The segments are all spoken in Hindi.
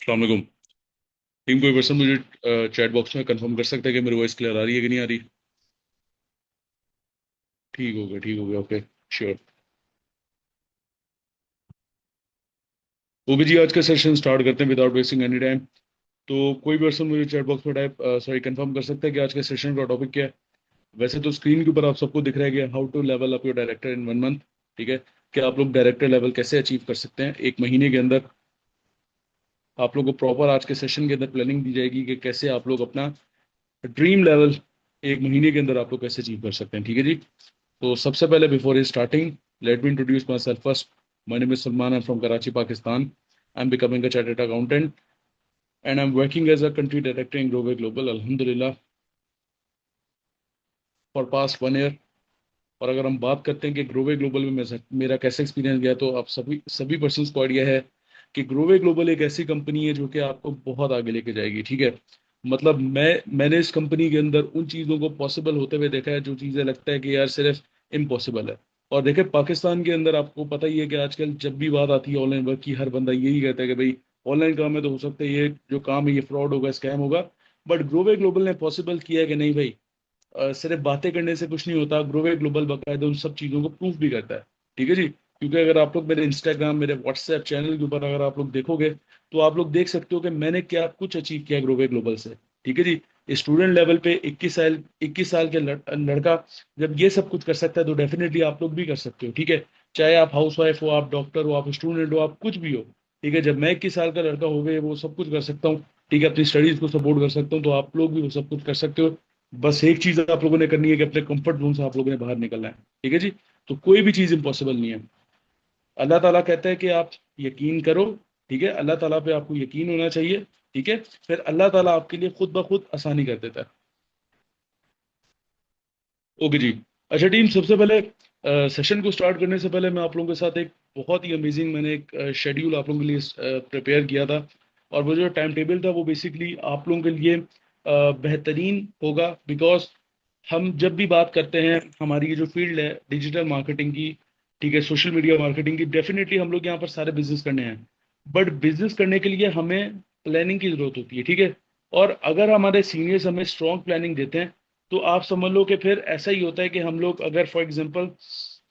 अस्सलाम वालेकुम। टीम कोई पर्सन मुझे चैट बॉक्स में कंफर्म कर सकता है कि मेरी वॉइस क्लियर आ रही है कि नहीं आ रही? ठीक हो गया, ठीक हो गया, ओके। श्योर। वो भी जी, आज का सेशन स्टार्ट करते हैं विदाउट वेस्टिंग एनी टाइम। तो कोई भी पर्सन मुझे चैट बॉक्स में टाइप सॉरी कंफर्म कर सकता है कि आज के सेशन का टॉपिक क्या है? वैसे तो स्क्रीन के ऊपर आप सबको दिख रहा है कि how to level up your director in 1 month. ठीक है। कि आप लोग डायरेक्टर लेवल कैसे अचीव कर सकते हैं 1 महीने के अंदर। आप लोग को प्रॉपर आज के सेशन के अंदर प्लानिंग दी जाएगी कि कैसे आप लोग अपना ड्रीम लेवल 1 महीने के अंदर आप लोग कैसे अचीव कर सकते हैं। ठीक है जी। तो सबसे पहले before starting, let me introduce myself first. My name is Salman, I am from Karachi, Pakistan. I am becoming a chartered accountant and I am working as a country director in global global, अल्हम्दुलिल्लाह, फॉर पास्ट 1 ईयर। और अगर हम बात करते हैं कि ग्रोवे ग्लोबल में मेरा कैसा एक्सपीरियंस गया, तो आप सभी सभी पर्सन को आइडिया है कि ग्रोवे ग्लोबल एक ऐसी कंपनी है जो कि आपको बहुत आगे लेके जाएगी। ठीक है। मतलब मैंने इस कंपनी के अंदर उन चीज़ों को पॉसिबल होते हुए देखा है जो चीज़ें लगता है कि यार सिर्फ इम्पॉसिबल है। और देखे पाकिस्तान के अंदर आपको पता ही है कि आजकल जब भी बात आती है ऑनलाइन वर्क की, हर बंदा यही कहता है कि भाई ऑनलाइन काम है तो हो सकता है ये जो काम है ये फ्रॉड होगा, स्कैम होगा। बट ग्रोवे ग्लोबल ने पॉसिबल किया है कि नहीं भाई, सिर्फ बातें करने से कुछ नहीं होता। ग्रोवे ग्लोबल बाकायदा उन सब चीज़ों को प्रूफ भी करता है। ठीक है जी। क्योंकि अगर आप लोग मेरे इंस्टाग्राम, मेरे व्हाट्सएप चैनल के ऊपर अगर आप लोग देखोगे, तो आप लोग देख सकते हो कि मैंने क्या कुछ अचीव किया ग्रोवे ग्लोबल से। ठीक है जी। स्टूडेंट लेवल पे 21 साल के लड़का जब ये सब कुछ कर सकता है, तो डेफिनेटली आप लोग भी कर सकते हो। ठीक है। चाहे आप हाउस वाइफ हो, आप डॉक्टर हो, आप स्टूडेंट हो, आप कुछ भी हो। ठीक है। जब मैं 21 साल का लड़का हो गए वो सब कुछ कर सकता हूँ, ठीक है, अपनी स्टडीज को सपोर्ट कर सकता हूँ, तो आप लोग भी वो सब कुछ कर सकते हो। बस एक चीज आप लोगों ने करनी है कि अपने कंफर्ट जोन से आप लोगों ने बाहर निकलना है। ठीक है जी। तो कोई भी चीज इम्पॉसिबल नहीं है। अल्लाह ताला कहता है कि आप यकीन करो। ठीक है। अल्लाह ताला पे आपको यकीन होना चाहिए। ठीक है। फिर अल्लाह ताला आपके लिए खुद ब खुद आसानी कर देता है। ओके जी। अच्छा टीम, सबसे पहले सेशन को स्टार्ट करने से पहले मैं आप लोगों के साथ एक बहुत ही अमेजिंग मैंने एक शेड्यूल आप लोगों के लिए प्रिपेयर किया था। और वो जो टाइम टेबल था वो बेसिकली आप लोगों के लिए बेहतरीन होगा। बिकॉज हम जब भी बात करते हैं, हमारी ये जो फील्ड है डिजिटल मार्केटिंग की, ठीक है, सोशल मीडिया मार्केटिंग की, डेफिनेटली हम लोग यहाँ पर सारे बिजनेस करने हैं। बट बिजनेस करने के लिए हमें प्लानिंग की जरूरत होती है। ठीक है। और अगर हमारे सीनियर्स हमें स्ट्रॉन्ग प्लानिंग देते हैं, तो आप समझ लो कि फिर ऐसा ही होता है कि हम लोग अगर फॉर एग्जांपल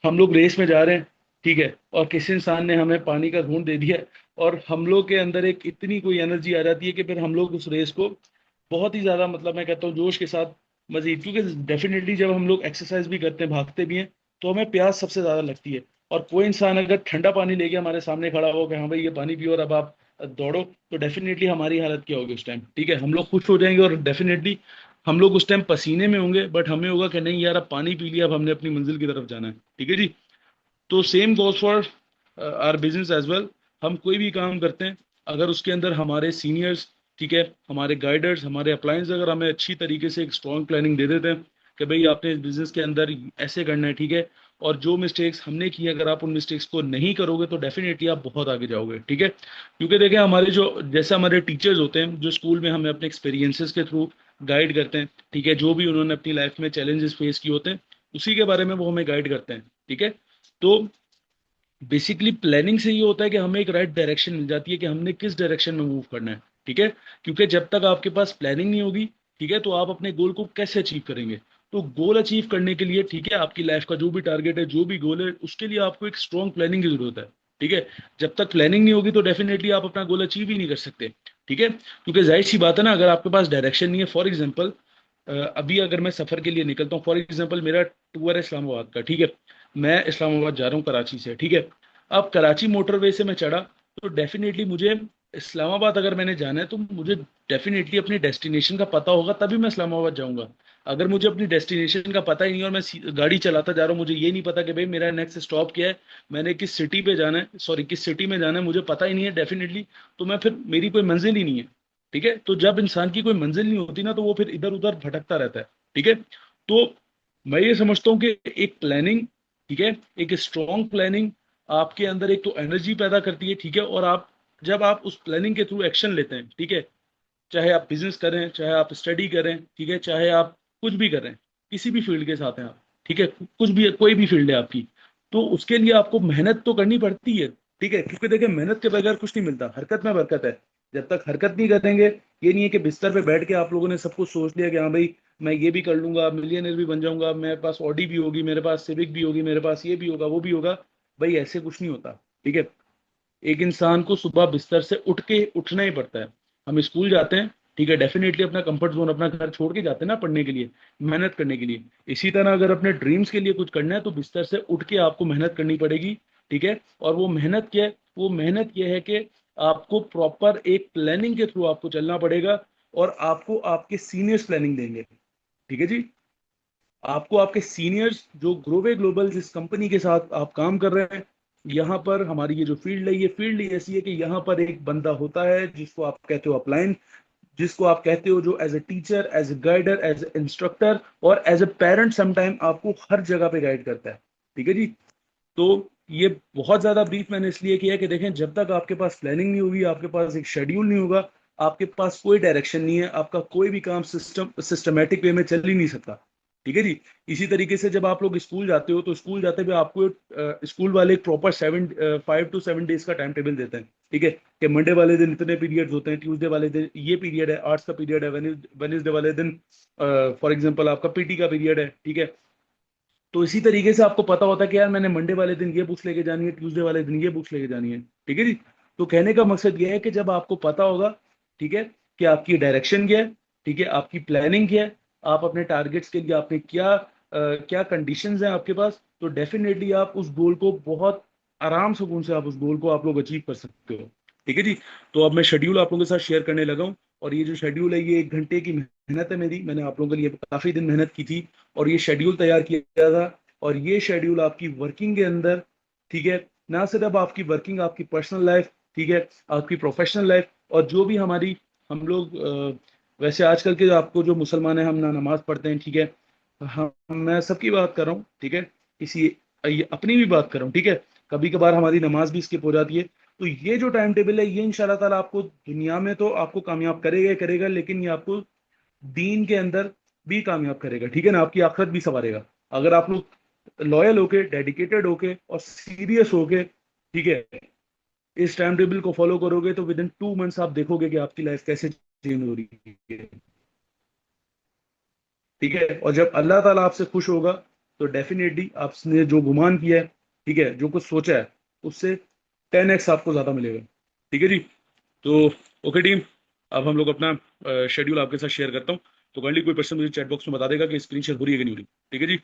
हम लोग रेस में जा रहे हैं, ठीक है, और किसी इंसान ने हमें पानी का घूंट दे दिया, और हम लोग के अंदर एक इतनी कोई एनर्जी आ जाती है कि फिर हम लोग उस रेस को बहुत ही ज्यादा, मतलब मैं कहता हूँ जोश के साथ मजीद, क्योंकि डेफिनेटली जब हम लोग एक्सरसाइज भी करते हैं, भागते भी हैं, तो हमें प्यास सबसे ज्यादा लगती है। और कोई इंसान अगर ठंडा पानी लेके हमारे सामने खड़ा हो कि हाँ भाई ये पानी पियो और अब आप दौड़ो, तो डेफिनेटली हमारी हालत क्या होगी उस टाइम? ठीक है, हम लोग खुश हो जाएंगे और डेफिनेटली हम लोग उस टाइम पसीने में होंगे, बट हमें होगा कि नहीं यार अब पानी पी लिया, अब हमने अपनी मंजिल की तरफ जाना है। ठीक है जी। तो same goes for our business as well. हम कोई भी काम करते हैं, अगर उसके अंदर हमारे सीनियर्स, ठीक है, हमारे गाइडर्स, हमारे अप्लायंस अगर हमें अच्छी तरीके से एक स्ट्रॉन्ग प्लानिंग दे देते हैं कि भाई आपने इस बिजनेस के अंदर ऐसे करना है, ठीक है, और जो मिस्टेक्स हमने की अगर आप उन मिस्टेक्स को नहीं करोगे तो डेफिनेटली आप बहुत आगे जाओगे। ठीक है। क्योंकि देखें हमारे जो जैसे हमारे टीचर्स होते हैं जो स्कूल में हमें अपने एक्सपीरियंसेस के थ्रू गाइड करते हैं, ठीक है, जो भी उन्होंने अपनी लाइफ में चैलेंजेस फेस किए होते हैं उसी के बारे में वो हमें गाइड करते हैं। ठीक है। तो बेसिकली प्लानिंग से ये होता है कि हमें एक राइट डायरेक्शन मिल जाती है कि हमने किस डायरेक्शन में मूव करना है। ठीक है। क्योंकि जब तक आपके पास प्लानिंग नहीं होगी, ठीक है, तो आप अपने गोल को कैसे अचीव करेंगे? तो गोल अचीव करने के लिए, ठीक है, आपकी लाइफ का जो भी टारगेट है, जो भी गोल है, उसके लिए आपको एक स्ट्रॉन्ग प्लानिंग की जरूरत है। ठीक है। जब तक प्लानिंग नहीं होगी तो डेफिनेटली आप अपना गोल अचीव ही नहीं कर सकते। ठीक है। क्योंकि जाहिर सी बात है ना, अगर आपके पास डायरेक्शन नहीं है, फॉर एग्जाम्पल अभी अगर मैं सफर के लिए निकलता हूँ, फॉर एग्जाम्पल मेरा टूर है इस्लामाबाद का, ठीक है, मैं इस्लामाबाद जा रहा हूँ कराची से। ठीक है। अब कराची मोटरवे से मैं चढ़ा, तो डेफिनेटली मुझे इस्लामाबाद अगर मैंने जाना है तो मुझे डेफिनेटली अपनी डेस्टिनेशन का पता होगा, तभी मैं इस्लामाबाद जाऊंगा। अगर मुझे अपनी डेस्टिनेशन का पता ही नहीं और मैं गाड़ी चलाता जा रहा हूँ, मुझे ये नहीं पता कि भाई मेरा नेक्स्ट स्टॉप क्या है, मैंने किस सिटी पे जाना है, सॉरी किस सिटी में जाना है, मुझे पता ही नहीं है डेफिनेटली, तो मैं फिर मेरी कोई मंजिल ही नहीं है। ठीक है। तो जब इंसान की कोई मंजिल नहीं होती ना, तो वो फिर इधर उधर भटकता रहता है। ठीक है। तो मैं ये समझता हूँ कि एक प्लानिंग, ठीक है, एक स्ट्रॉन्ग प्लानिंग आपके अंदर एक तो एनर्जी पैदा करती है। ठीक है। और आप जब आप उस प्लानिंग के थ्रू एक्शन लेते हैं, ठीक है, चाहे आप बिजनेस करें, चाहे आप स्टडी करें, ठीक है, चाहे आप कुछ भी करें, किसी भी फील्ड के साथ हैं आप, ठीक है, कुछ भी कोई भी फील्ड है आपकी, तो उसके लिए आपको मेहनत तो करनी पड़ती है। ठीक है। क्योंकि देखिए मेहनत के बगैर कुछ नहीं मिलता, हरकत में बरकत है। जब तक हरकत नहीं करेंगे, ये नहीं है कि बिस्तर पे बैठ के आप लोगों ने सब कुछ सोच लिया कि हाँ भाई मैं ये भी कर लूंगा, मिलियनर भी बन जाऊंगा, मेरे पास ऑडी भी होगी, मेरे पास सिविक भी होगी, मेरे पास ये भी होगा वो भी होगा। भाई ऐसे कुछ नहीं होता। ठीक है। एक इंसान को सुबह बिस्तर से उठ के उठना ही पड़ता है। हम स्कूल जाते हैं, ठीक है, डेफिनेटली अपना कंफर्ट जोन, अपना घर छोड़ के जाते हैं ना पढ़ने के लिए, मेहनत करने के लिए। इसी तरह अगर अपने ड्रीम्स के लिए कुछ करना है तो बिस्तर से उठ के आपको मेहनत करनी पड़ेगी। ठीक है। और वो मेहनत क्या है? वो मेहनत ये है कि आपको प्रॉपर एक प्लानिंग के थ्रू आपको चलना पड़ेगा, और आपको आपके सीनियर्स प्लानिंग देंगे। ठीक है जी। आपको आपके सीनियर्स, जो ग्रोवे ग्लोबल जिस कंपनी के साथ आप काम कर रहे हैं, यहाँ पर हमारी ये जो फील्ड है, ये फील्ड ही ऐसी है कि यहाँ पर एक बंदा होता है जिसको आप कहते हो अपलाइन, जिसको आप कहते हो जो as a teacher, as a guider, as a instructor और एज ए पेरेंट समटाइम आपको हर जगह पे गाइड करता है। ठीक है जी। तो ये बहुत ज्यादा ब्रीफ मैंने इसलिए किया कि देखें, जब तक आपके पास प्लानिंग नहीं होगी, आपके पास एक शेड्यूल नहीं होगा, आपके पास कोई डायरेक्शन नहीं है, आपका कोई भी काम सिस्टमेटिक वे में चल ही नहीं सकता। ठीक है जी। इसी तरीके से जब आप लोग स्कूल जाते हो तो स्कूल जाते हुए आपको स्कूल वाले एक प्रॉपर 5 to 7 डेज का टाइम टेबल देते हैं। ठीक है, कि मंडे वाले दिन इतने पीरियड्स होते हैं, ट्यूसडे वाले दिन ये पीरियड है, आर्ट्स का पीरियड है, वेनेसडे वाले दिन फॉर एग्जांपल आपका पीटी का पीरियड है। ठीक है। तो इसी तरीके से आपको पता होता है कि यार मैंने मंडे वाले दिन ये बुक्स लेके जानी है, ट्यूसडे वाले दिन ये बुक्स लेके जानी है। ठीक है जी। तो कहने का मकसद ये है कि जब आपको पता होगा, ठीक है, कि आपकी डायरेक्शन क्या है, ठीक है, आपकी प्लानिंग क्या है, आप अपने टारगेट्स के लिए आपने क्या कंडीशंस हैं आपके पास, तो डेफिनेटली आप उस गोल को बहुत आराम सुकून से आप उस गोल को आप लोग अचीव कर सकते हो। ठीक है जी। तो अब मैं शेड्यूल आप लोगों के साथ शेयर करने लगा हूँ। और ये जो शेड्यूल है, ये 1 घंटे की मेहनत है मेरी, मैंने आप लोगों के लिए काफी दिन मेहनत की थी और ये शेड्यूल तैयार किया था। और ये शेड्यूल आपकी वर्किंग के अंदर, ठीक है, ना सिर्फ आपकी वर्किंग, आपकी पर्सनल लाइफ, ठीक है, आपकी प्रोफेशनल लाइफ, और जो भी हमारी हम लोग वैसे आजकल के आपको जो मुसलमान है, हम ना नमाज पढ़ते हैं, ठीक है, हम मैं सबकी बात कर रहा हूँ, ठीक है, किसी ये अपनी भी बात कर रहा हूँ, ठीक है, कभी कभार हमारी नमाज भी स्किप हो जाती है। तो ये जो टाइम टेबल है, ये इंशाल्लाह ताला आपको दुनिया में तो आपको कामयाब करेगा ही करेगा, लेकिन ये आपको दीन के अंदर भी कामयाब करेगा। ठीक है ना, आपकी आखिरत भी संवारेगा। अगर आप लोग लॉयल होके, डेडिकेटेड होके और सीरियस होके, ठीक है, इस टाइम टेबल को फॉलो करोगे तो विद इन 2 मंथ्स आप देखोगे कि आपकी लाइफ कैसे चेंज हो रही है। ठीक है। और जब अल्लाह ताला आपसे खुश होगा तो डेफिनेटली आपने जो गुमान किया है, ठीक है, जो कुछ सोचा है, उससे 10x आपको ज्यादा मिलेगा। ठीक है जी। तो ओके टीम, अब हम लोग अपना शेड्यूल आपके साथ शेयर करता हूँ। तो काइंडली कोई पर्सन मुझे चैट बॉक्स में बता देगा कि स्क्रीन शेयर हो रही है कि नहीं हो रही। ठीक है जी।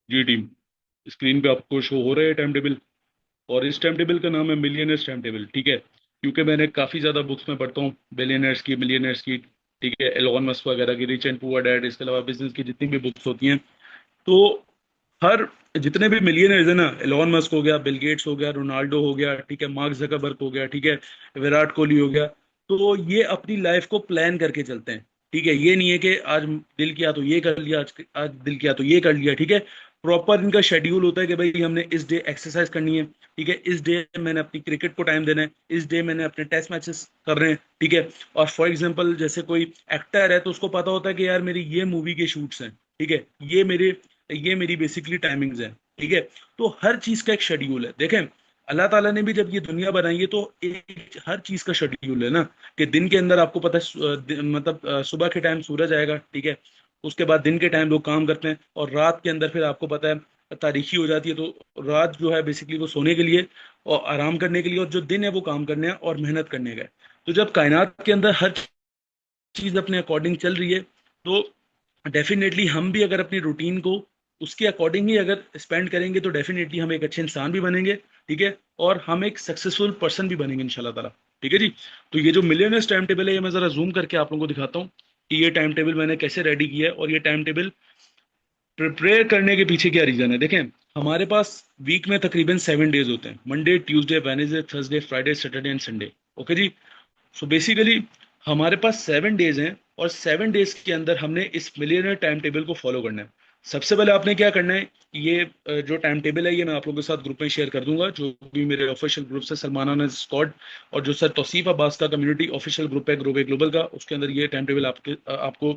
जी टीम, स्क्रीन पे आपको शो हो रहा है टाइम टेबल। और इस टाइम टेबल का नाम है मिलियनर्स टाइम टेबल। ठीक है, क्योंकि मैंने काफी ज्यादा बुक्स में पढ़ता हूँ, बिलियनर्स की, मिलियनर्स की, ठीक है, एलोन मस्क वगैरह की, रिच एंड पुअर डैड, इसके अलावा बिजनेस की जितनी भी बुक्स होती हैं, तो हर जितने भी मिलियनर्स है ना, एलोन मस्क हो गया, बिल गेट्स हो गया, रोनाल्डो हो गया, ठीक है, मार्क जकरबर्ग हो गया, ठीक है, विराट कोहली हो गया, तो ये अपनी लाइफ को प्लान करके चलते हैं। ठीक है, ये नहीं है कि आज दिल किया तो ये कर लिया, आज दिल किया तो ये कर लिया। ठीक है, प्रॉपर इनका शेड्यूल होता है कि भाई हमने इस डे एक्सरसाइज करनी है, ठीक है, इस डे मैंने अपनी क्रिकेट को टाइम देना है, इस डे मैंने अपने टेस्ट मैचेस कर रहे हैं। ठीक है। और फॉर एग्जांपल जैसे कोई एक्टर है तो उसको पता होता है कि यार मेरी ये मूवी के शूट्स हैं, ठीक है, ये मेरी बेसिकली टाइमिंग्स है। ठीक है। तो हर चीज का एक शेड्यूल है। देखें, अल्लाह ताला ने भी जब ये दुनिया बनाई है तो एक हर चीज का शेड्यूल है ना, कि दिन के अंदर आपको पता है मतलब सुबह के टाइम सूरज आएगा, ठीक है, उसके बाद दिन के टाइम लोग काम करते हैं, और रात के अंदर फिर आपको पता है तारीखी हो जाती है। तो रात जो है बेसिकली वो सोने के लिए और आराम करने के लिए, और जो दिन है वो काम करने है और मेहनत करने का है। तो जब कायनात के अंदर हर चीज अपने अकॉर्डिंग चल रही है, तो डेफिनेटली हम भी अगर अपनी रूटीन को उसके अकॉर्डिंग ही अगर स्पेंड करेंगे तो डेफिनेटली हम एक अच्छे इंसान भी बनेंगे। ठीक है। और हम एक सक्सेसफुल पर्सन भी बनेंगे इंशाल्लाह ताला। ठीक है जी। तो ये जो मिलियनर्स टाइम टेबल है, ये मैं जरा जूम करके आप लोगों को दिखाता हूँ कि ये टाइम टेबल मैंने कैसे रेडी किया है, और ये टाइम टेबल प्रिपेयर करने के पीछे क्या रीजन है। देखें, हमारे पास वीक में तकरीबन 7 डेज होते हैं, Monday Tuesday Wednesday Thursday Friday Saturday and Sunday. Okay जी। सो बेसिकली हमारे पास 7 डेज हैं, और 7 डेज के अंदर हमने इस मिलियनर टाइम टेबल को फॉलो करना है। सबसे पहले आपने क्या करना है, ये जो टाइम टेबल है ये मैं आप लोगों के साथ ग्रुप में शेयर कर दूंगा, जो भी मेरे ऑफिशियल ग्रुप से सलमाना स्क्वाड, और जो सर तौसीफ अब्बास का कम्युनिटी ऑफिशियल ग्रुप है ग्लोबल ग्लोबल का, उसके अंदर ये टाइम टेबल आपको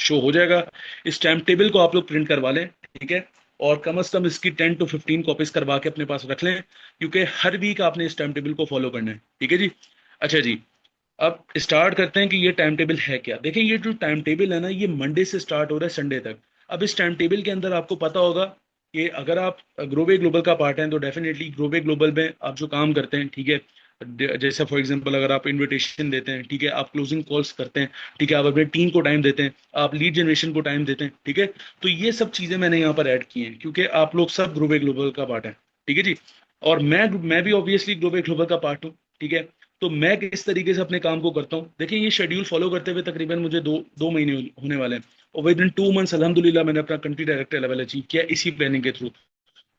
शो हो जाएगा। इस टाइम टेबल को आप लोग प्रिंट करवा लें, ठीक है। और कम से कम इसकी 10 to 15 कॉपीज करवा के अपने पास रख लें, क्योंकि हर वीक आपने इस टाइम टेबल को फॉलो करना है, ठीक है जी। अच्छा जी, अब स्टार्ट करते हैं कि ये टाइम टेबल है क्या। देखिए ये जो टाइम टेबल है ना, ये मंडे से स्टार्ट हो रहा है संडे तक। अब इस टाइम टेबल के अंदर आपको पता होगा कि अगर आप ग्रोवे ग्लोबल का पार्ट हैं तो डेफिनेटली ग्रोवे ग्लोबल में आप जो काम करते हैं, ठीक है, जैसे फॉर एग्जांपल अगर आप इनविटेशन देते हैं, ठीक है, आप क्लोजिंग कॉल्स करते हैं, ठीक है, आप अपने टीम को टाइम देते हैं, आप लीड जनरेशन को टाइम देते हैं, ठीक है। तो ये सब चीजें मैंने यहाँ पर ऐड की हैं क्योंकि आप लोग सब ग्रोवे ग्लोबल का पार्ट है, ठीक है जी। और मैं भी ऑब्वियसली ग्लोबल ग्लोबल का पार्ट हूँ, ठीक है। तो मैं किस तरीके से अपने काम को करता हूँ, देखिए ये शेड्यूल फॉलो करते हुए तकरीबन मुझे दो महीने होने वाले हैं, और विद इन 2 मंथ्स अल्हम्दुलिल्लाह मैंने अपना कंट्री डायरेक्टर लेवल अचीव किया इसी प्लानिंग के थ्रू।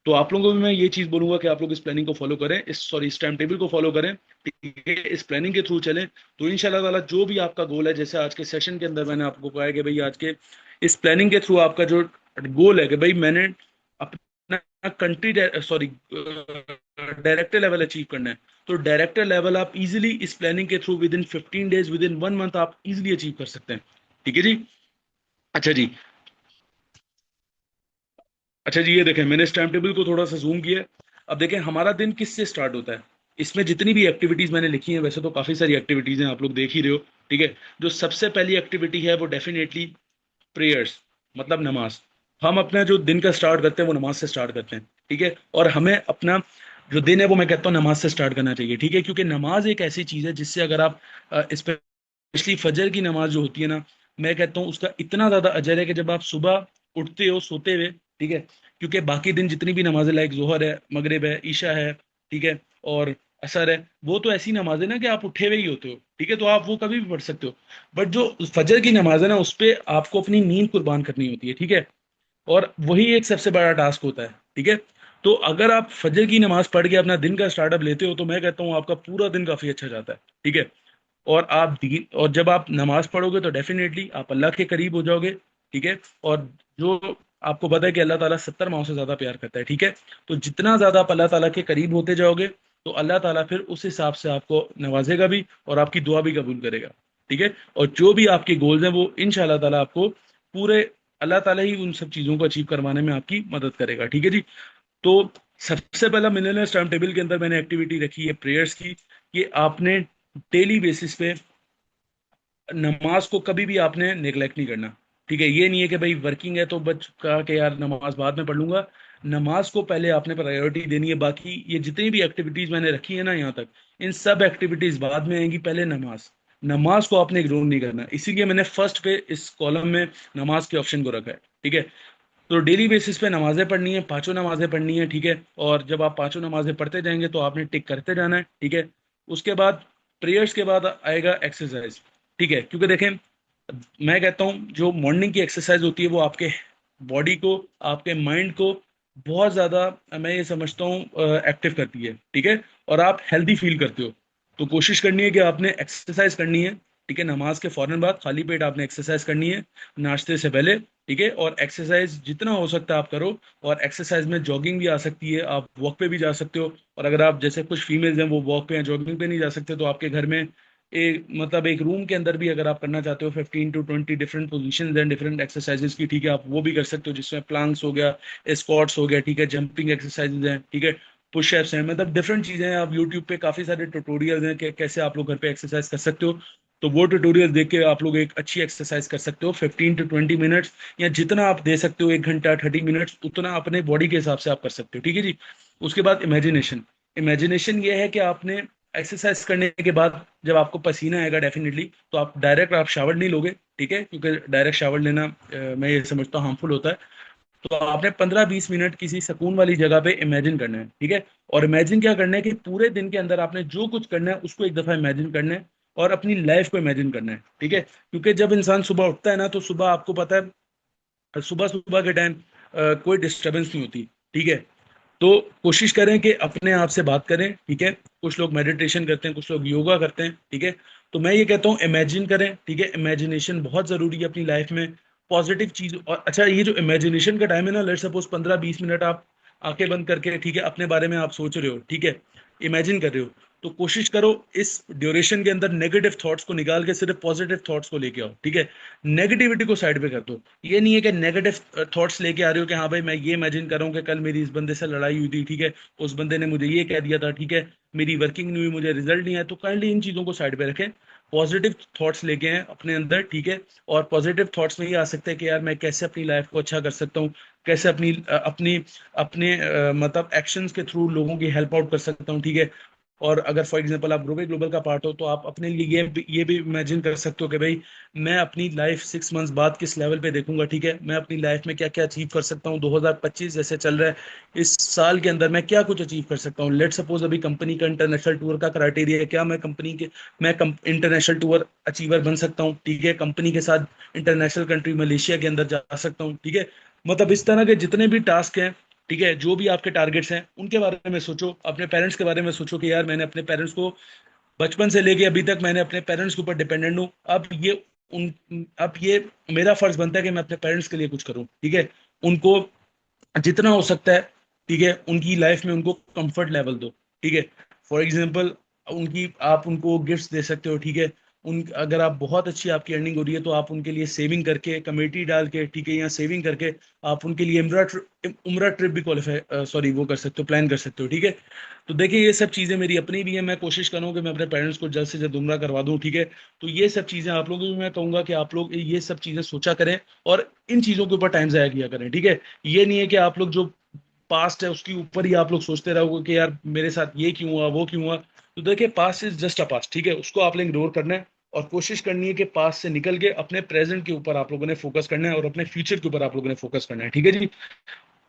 तो आप लोगों को भी मैं ये चीज बोलूंगा कि आप लोग इस प्लानिंग को फॉलो करें, इस टाइम टेबल को फॉलो करें, ठीक है, इस प्लानिंग के थ्रू चलें। तो इंशाल्लाह ताला जो भी आपका गोल है, जैसे आज के सेशन के अंदर मैंने आपको कहा है कि भाई आज के इस प्लानिंग के थ्रू आपका जो गोल है कि भाई मैंने अपना country sorry director level achieve करना है, तो डायरेक्टर लेवल आप इजीली इस प्लानिंग के through with in 15 days with in 1 month आप इजीली अचीव कर सकते हैं, ठीक है जी। अच्छा जी। अच्छा जी, ये देखें मैंने इस टाइम टेबल को थोड़ा सा जूम किया है। अब देखें हमारा दिन किससे स्टार्ट होता है। इसमें जितनी भी एक्टिविटीज मैंने लिखी हैं, वैसे तो काफी सारी एक्टिविटीज हैं, आप लोग देख ही रहे हो, ठीक है। जो सबसे पहली एक्टिविटी है वो डेफिनेटली प्रेयर्स, मतलब नमाज। हम अपना जो दिन का स्टार्ट करते हैं वो नमाज से स्टार्ट करते हैं, ठीक है। और हमें अपना जो दिन है वो मैं कहता हूँ नमाज से स्टार्ट करना चाहिए, ठीक है, क्योंकि नमाज एक ऐसी चीज है जिससे अगर आप स्पेशली फजर की नमाज जो होती है ना, मैं कहता हूँ उसका इतना ज्यादा अजर है कि जब आप सुबह उठते हो सोते हुए, ठीक है, क्योंकि बाकी दिन जितनी भी नमाजें लाइक जोहर है, मगरिब है, ईशा है, ठीक है, और असर है, वो तो ऐसी नमाज है ना कि आप उठे हुए ही होते हो, ठीक है, तो आप वो कभी भी पढ़ सकते हो। बट जो फजर की नमाज है ना, उस पे आपको अपनी नींद कुर्बान करनी होती है, ठीक है। और वही एक सबसे बड़ा टास्क होता है, ठीक है। तो अगर आप फजर की नमाज पढ़ के अपना दिन का स्टार्टअप लेते हो तो मैं कहता हूँ आपका पूरा दिन काफी अच्छा जाता है, ठीक है। और जब आप नमाज पढ़ोगे तो डेफिनेटली आप अल्लाह के करीब हो जाओगे, ठीक है। और जो आपको पता है कि अल्लाह ताला 70 माओ से ज्यादा प्यार करता है, ठीक है। तो जितना ज्यादा आप अल्लाह ताला के करीब होते जाओगे तो अल्लाह ताला फिर उस हिसाब से आपको नवाजेगा भी और आपकी दुआ भी कबूल करेगा, ठीक है। और जो भी आपके गोल्स हैं वो इंशाल्लाह ताला आपको पूरे अल्लाह ताला ही उन सब चीजों को अचीव करवाने में आपकी मदद करेगा, ठीक है जी। तो सबसे पहला मिलेनियर्स टाइम टेबल के अंदर मैंने एक्टिविटी रखी है प्रेयर्स की, कि आपने डेली बेसिस पे नमाज को कभी भी आपने नेग्लेक्ट नहीं करना, ठीक है। ये नहीं है कि भाई वर्किंग है तो बच कहा कि यार नमाज बाद में पढ़ लूंगा। नमाज को पहले आपने प्रायोरिटी देनी है, बाकी ये जितनी भी एक्टिविटीज मैंने रखी है ना यहाँ तक, इन सब एक्टिविटीज बाद में आएंगी, पहले नमाज। नमाज को आपने इग्नोर नहीं करना, इसीलिए मैंने फर्स्ट पे इस कॉलम में नमाज के ऑप्शन को रखा है, ठीक है। तो डेली बेसिस पे नमाजें पढ़नी है, पांचों नमाजें पढ़नी है, ठीक है। और जब आप पांचों नमाजें पढ़ते जाएंगे तो आपने टिक करते जाना है, ठीक है। उसके बाद प्रेयर्स के बाद आएगा एक्सरसाइज, ठीक है, क्योंकि देखें मैं कहता हूँ जो मॉर्निंग की एक्सरसाइज होती है वो आपके बॉडी को, आपके माइंड को बहुत ज्यादा, मैं ये समझता हूँ, एक्टिव करती है, ठीक है। और आप हेल्दी फील करते हो। तो कोशिश करनी है कि आपने एक्सरसाइज करनी है, ठीक है। नमाज के फौरन बाद खाली पेट आपने एक्सरसाइज करनी है, नाश्ते से पहले, ठीक है। और एक्सरसाइज जितना हो सकता है आप करो। और एक्सरसाइज में जॉगिंग भी आ सकती है, आप वॉक पे भी जा सकते हो। और अगर आप जैसे कुछ फीमेल्स हैं वो वॉक पे या जॉगिंग पे नहीं जा सकते, तो आपके घर में एक मतलब एक रूम के अंदर भी अगर आप करना चाहते हो 15 to 20 different positions and different exercises की, ठीक है, आप वो भी कर सकते हो, जिसमें प्लांक्स हो गया, स्क्वाट्स हो गया, ठीक है, जंपिंग एक्सरसाइजेज हैं, ठीक है, पुशअप्स हैं, मतलब डिफरेंट चीजें हैं। आप यूट्यूब पे काफी सारे ट्यूटोरियल्स हैं कि कैसे आप लोग घर पे एक्सरसाइज कर सकते हो। तो वो ट्यूटोरियल देख के आप लोग एक अच्छी एक्सरसाइज कर सकते हो 15 to 20 मिनट्स, या जितना आप दे सकते हो, 1 घंटा 30 मिनट्स, उतना अपने बॉडी के हिसाब से आप कर सकते हो, ठीक है जी। उसके बाद इमेजिनेशन। इमेजिनेशन ये है कि आपने एक्सरसाइज करने के बाद जब आपको पसीना आएगा डेफिनेटली, तो आप डायरेक्ट आप शावर नहीं लोगे, ठीक है, क्योंकि डायरेक्ट शावर लेना मैं ये समझता हूँ हार्मफुल होता है। तो आपने 15-20 मिनट किसी सुकून वाली जगह पे इमेजिन करना है, ठीक है। और इमेजिन क्या करना है कि पूरे दिन के अंदर आपने जो कुछ करना है उसको एक दफा इमेजिन करना है, और अपनी लाइफ को इमेजिन करना है, ठीक है। क्योंकि जब इंसान सुबह उठता है ना, तो सुबह आपको पता है सुबह सुबह के टाइम कोई डिस्टरबेंस नहीं होती, ठीक है। तो कोशिश करें कि अपने आप से बात करें, ठीक है। कुछ लोग मेडिटेशन करते हैं, कुछ लोग योगा करते हैं, ठीक है। तो मैं ये कहता हूँ इमेजिन करें, ठीक है। इमेजिनेशन बहुत जरूरी है अपनी लाइफ में, पॉजिटिव चीज। और अच्छा, ये जो इमेजिनेशन का टाइम है ना, लेट सपोज 15-20 मिनट आप आंखें बंद करके, ठीक है, अपने बारे में आप सोच रहे हो, ठीक है, इमेजिन कर रहे हो, तो कोशिश करो इस ड्यूरेशन के अंदर नेगेटिव थॉट्स को निकाल के सिर्फ पॉजिटिव थॉट्स को लेके आओ, ठीक है। नेगेटिविटी को साइड पे कर दो। ये नहीं है कि नेगेटिव थॉट्स लेके आ रहे हो कि हाँ भाई मैं ये इमेजिन कर रहा हूँ कि कल मेरी इस बंदे से लड़ाई हुई थी, ठीक है, उस बंदे ने मुझे ये कह दिया था, ठीक है, मेरी वर्किंग नहीं हुई, मुझे रिजल्ट नहीं आया। तो काइंडली इन चीजों को साइड पे रखें, पॉजिटिव थॉट्स लेके आए अपने अंदर, ठीक है। और पॉजिटिव थॉट्स में ये आ सकता है कि यार मैं कैसे अपनी लाइफ को अच्छा कर सकता हूँ, कैसे अपनी अपने मतलब एक्शंस के थ्रू लोगों की हेल्प आउट कर सकता हूँ, ठीक है। और अगर फॉर एग्जांपल आप ग्लोबल ग्लोबल का पार्ट हो, तो आप अपने लिए ये भी इमेजिन कर सकते हो कि भाई मैं अपनी लाइफ 6 मंथ्स बाद किस लेवल पे देखूंगा, ठीक है। मैं अपनी लाइफ में क्या क्या अचीव कर सकता हूँ, 2025 जैसे चल रहा है, इस साल के अंदर मैं क्या कुछ अचीव कर सकता हूँ। लेट सपोज अभी कंपनी का इंटरनेशनल टूर का क्राइटेरिया है, क्या मैं कंपनी के मैं इंटरनेशनल टूर अचीवर बन सकता हूँ, ठीक है, कंपनी के साथ इंटरनेशनल कंट्री मलेशिया के अंदर जा सकता हूँ, ठीक है। मतलब इस तरह के जितने भी टास्क हैं, ठीक है, जो भी आपके टारगेट्स हैं उनके बारे में सोचो, अपने पेरेंट्स के बारे में सोचो कि यार मैंने अपने पेरेंट्स को बचपन से लेके अभी तक मैंने अपने पेरेंट्स के ऊपर डिपेंडेंट हूँ। अब ये मेरा फर्ज बनता है कि मैं अपने पेरेंट्स के लिए कुछ करूँ, ठीक है। उनको जितना हो सकता है, ठीक है, उनकी लाइफ में उनको कंफर्ट लेवल दो, ठीक है। फॉर एग्जांपल उनकी आप उनको गिफ्ट्स दे सकते हो, ठीक है। उन अगर आप बहुत अच्छी आपकी अर्निंग हो रही है, तो आप उनके लिए सेविंग करके, कमेटी डाल के, ठीक है, या सेविंग करके आप उनके लिए उम्रा ट्रिप भी क्वालिफाई सॉरी वो कर सकते हो, प्लान कर सकते हो, ठीक है। तो देखिए ये सब चीजें मेरी अपनी भी है, मैं कोशिश करूँ कि मैं अपने पेरेंट्स को जल्द से जल्द उम्रा करवा दूं, ठीक है। तो ये सब चीजें आप लोगों को भी मैं कहूंगा कि आप लोग ये सब चीजें सोचा करें, और इन चीजों के ऊपर टाइम जाया किया करें, ठीक है। ये नहीं है कि आप लोग जो पास्ट है उसके ऊपर ही आप लोग सोचते रहोगे कि यार मेरे साथ ये क्यों हुआ, वो क्यों हुआ। तो देखिए past is just a past, ठीक है, उसको आप लोग इग्नोर करना है, और कोशिश करनी है कि पास्ट से निकल के अपने प्रेजेंट के ऊपर आप लोगों ने फोकस करना है, और अपने फ्यूचर के ऊपर आप लोगों ने फोकस करना है, ठीक है जी।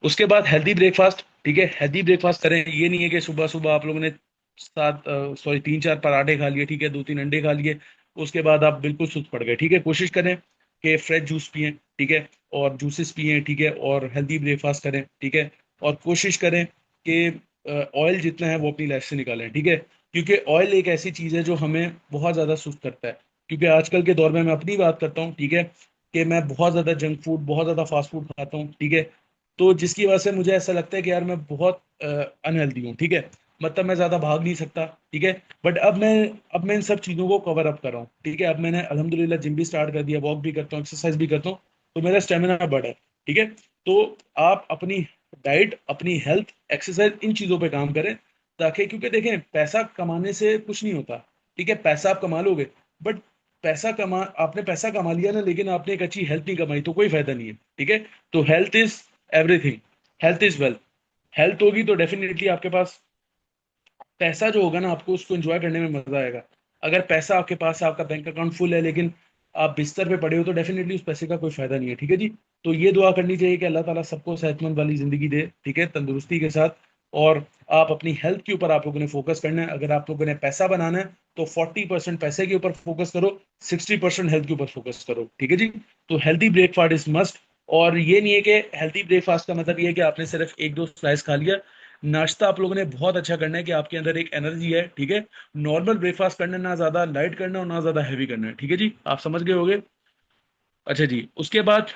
उसके बाद हेल्दी ब्रेकफास्ट, ठीक है, हेल्दी ब्रेकफास्ट करें। ये नहीं है कि सुबह सुबह आप लोगों ने 3-4 पराठे खा लिए, ठीक है, 2-3 अंडे खा लिए, उसके बाद आप बिल्कुल सुस्त पड़ गए, ठीक है। कोशिश करें कि फ्रेश जूस पिए, ठीक है, और जूसेस पिए, ठीक है, और हेल्दी ब्रेकफास्ट करें, ठीक है। और कोशिश करें कि ऑयल जितना है वो अपनी लाइफ से निकालें, ठीक है। क्योंकि ऑयल एक ऐसी चीज है जो हमें बहुत ज्यादा सुस्त करता है। क्योंकि आजकल के दौर में मैं अपनी बात करता हूँ, ठीक है, कि मैं बहुत ज्यादा जंक फूड, बहुत ज्यादा फास्ट फूड खाता हूँ, ठीक है। तो जिसकी वजह से मुझे ऐसा लगता है कि यार मैं बहुत अनहेल्दी हूँ, ठीक है। मतलब मैं ज्यादा भाग नहीं सकता, ठीक है। बट अब मैं इन सब चीजों को कवर अप कर रहा हूँ, ठीक है। अब मैंने अल्हम्दुलिल्लाह जिम भी स्टार्ट कर दिया, वॉक भी करता हूँ, एक्सरसाइज भी करता हूँ, तो मेरा स्टेमिना बढ़ा है, ठीक है। तो आप अपनी डाइट, अपनी हेल्थ, एक्सरसाइज, इन चीजों पे काम करें, ताकि, क्योंकि देखें पैसा कमाने से कुछ नहीं होता, ठीक है। पैसा आप कमा लोगे, बट आपने पैसा कमा लिया ना, लेकिन आपने एक अच्छी हेल्थ नहीं कमाई, तो कोई फायदा नहीं है, ठीक है। तो health is everything, health is wealth. Health होगी तो डेफिनेटली आपके पास पैसा जो होगा ना, आपको उसको एंजॉय करने में मजा आएगा। अगर पैसा आपके पास है, आपका बैंक अकाउंट फुल है, लेकिन आप बिस्तर पे पड़े हो, तो डेफिनेटली उस पैसे का कोई फायदा नहीं है, ठीक है जी। तो ये दुआ करनी चाहिए कि अल्लाह ताला सबको सेहतमंद वाली जिंदगी दे, ठीक है, तंदुरुस्ती के साथ। और आप अपनी हेल्थ के ऊपर आप लोगों ने फोकस करना है। अगर आप लोगों ने पैसा बनाना है, तो 40% पैसे के ऊपर फोकस करो, 60% हेल्थ के ऊपर फोकस करो, ठीक है जी। तो हेल्थी ब्रेकफास्ट इज मस्ट। और ये नहीं है कि हेल्थी ब्रेकफास्ट का मतलब ये है कि आपने सिर्फ एक दो स्लाइस खा लिया। नाश्ता आप लोगों ने बहुत अच्छा करना है कि आपके अंदर एक एनर्जी है, ठीक है। नॉर्मल ब्रेकफास्ट करना है, ना ज्यादा लाइट करना है और ना ज्यादा हैवी करना है, ठीक है जी, आप समझ गए होगे। अच्छा जी, उसके बाद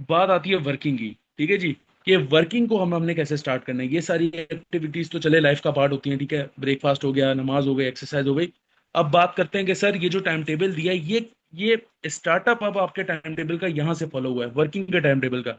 बात आती है वर्किंग की, ठीक है जी। कि वर्किंग को हमने कैसे स्टार्ट करना है। ये सारी एक्टिविटीज तो चले लाइफ का पार्ट होती हैं, ठीक है, ब्रेकफास्ट हो गया, नमाज हो गई, एक्सरसाइज हो गई। अब बात करते हैं कि सर ये जो टाइम टेबल दिया है, ये स्टार्टअप अब आपके टाइम टेबल का यहाँ से फॉलो हुआ है, वर्किंग के टाइम टेबल का।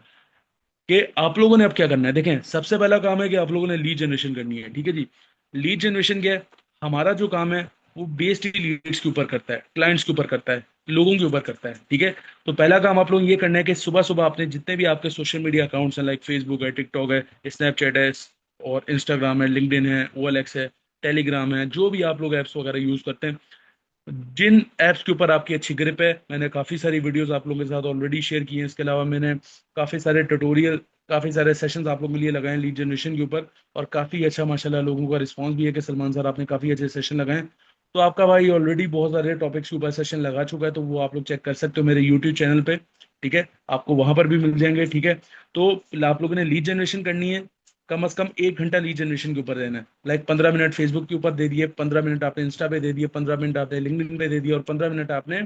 कि आप लोगों ने अब क्या करना है, देखें सबसे पहला काम है कि आप लोगों ने लीड जनरेशन करनी है, ठीक है जी। लीड जनरेशन क्या है, हमारा जो काम है वो बेस्ड ही लीड्स के ऊपर करता है, क्लाइंट्स के ऊपर करता है, लोगों के ऊपर करता है, ठीक है। तो पहला काम आप लोग ये करना है कि सुबह सुबह आपने जितने भी आपके सोशल मीडिया अकाउंट्स हैं, लाइक फेसबुक है, टिकटॉक है, स्नैपचैट है, और इंस्टाग्राम है, लिंक्डइन है, ओएलएक्स है, टेलीग्राम है, जो भी आप लोग ऐप्स वगैरह यूज करते हैं, जिन एप्स के ऊपर आपकी अच्छी ग्रिप है, मैंने काफी सारी वीडियोस आप लोगों के साथ ऑलरेडी शेयर की हैं। इसके अलावा मैंने काफी सारे ट्यूटोरियल, काफी सारे सेशंस आप लोगों के लिए लगाए हैं लीड जनरेशन के ऊपर, और काफी अच्छा माशाल्लाह लोगों का रिस्पांस भी है कि सलमान सर आपने काफी अच्छे सेशन लगाए हैं। तो आपका भाई ऑलरेडी बहुत सारे टॉपिक्स के ऊपर सेशन लगा चुका है, तो वो आप लोग चेक कर सकते हो मेरे यूट्यूब चैनल पे, ठीक है, आपको वहां पर भी मिल जाएंगे, ठीक है। तो आप लोगों ने लीड जनरेशन करनी है, कम से कम 1 घंटा लीड जनरेशन के ऊपर देना है। लाइक 15 मिनट फेसबुक के ऊपर दे दिए, 15 मिनट आपने इंस्टा पे दे दिए, 15 मिनट आपने लिंक्डइन पे दे दिए, और 15 मिनट आपने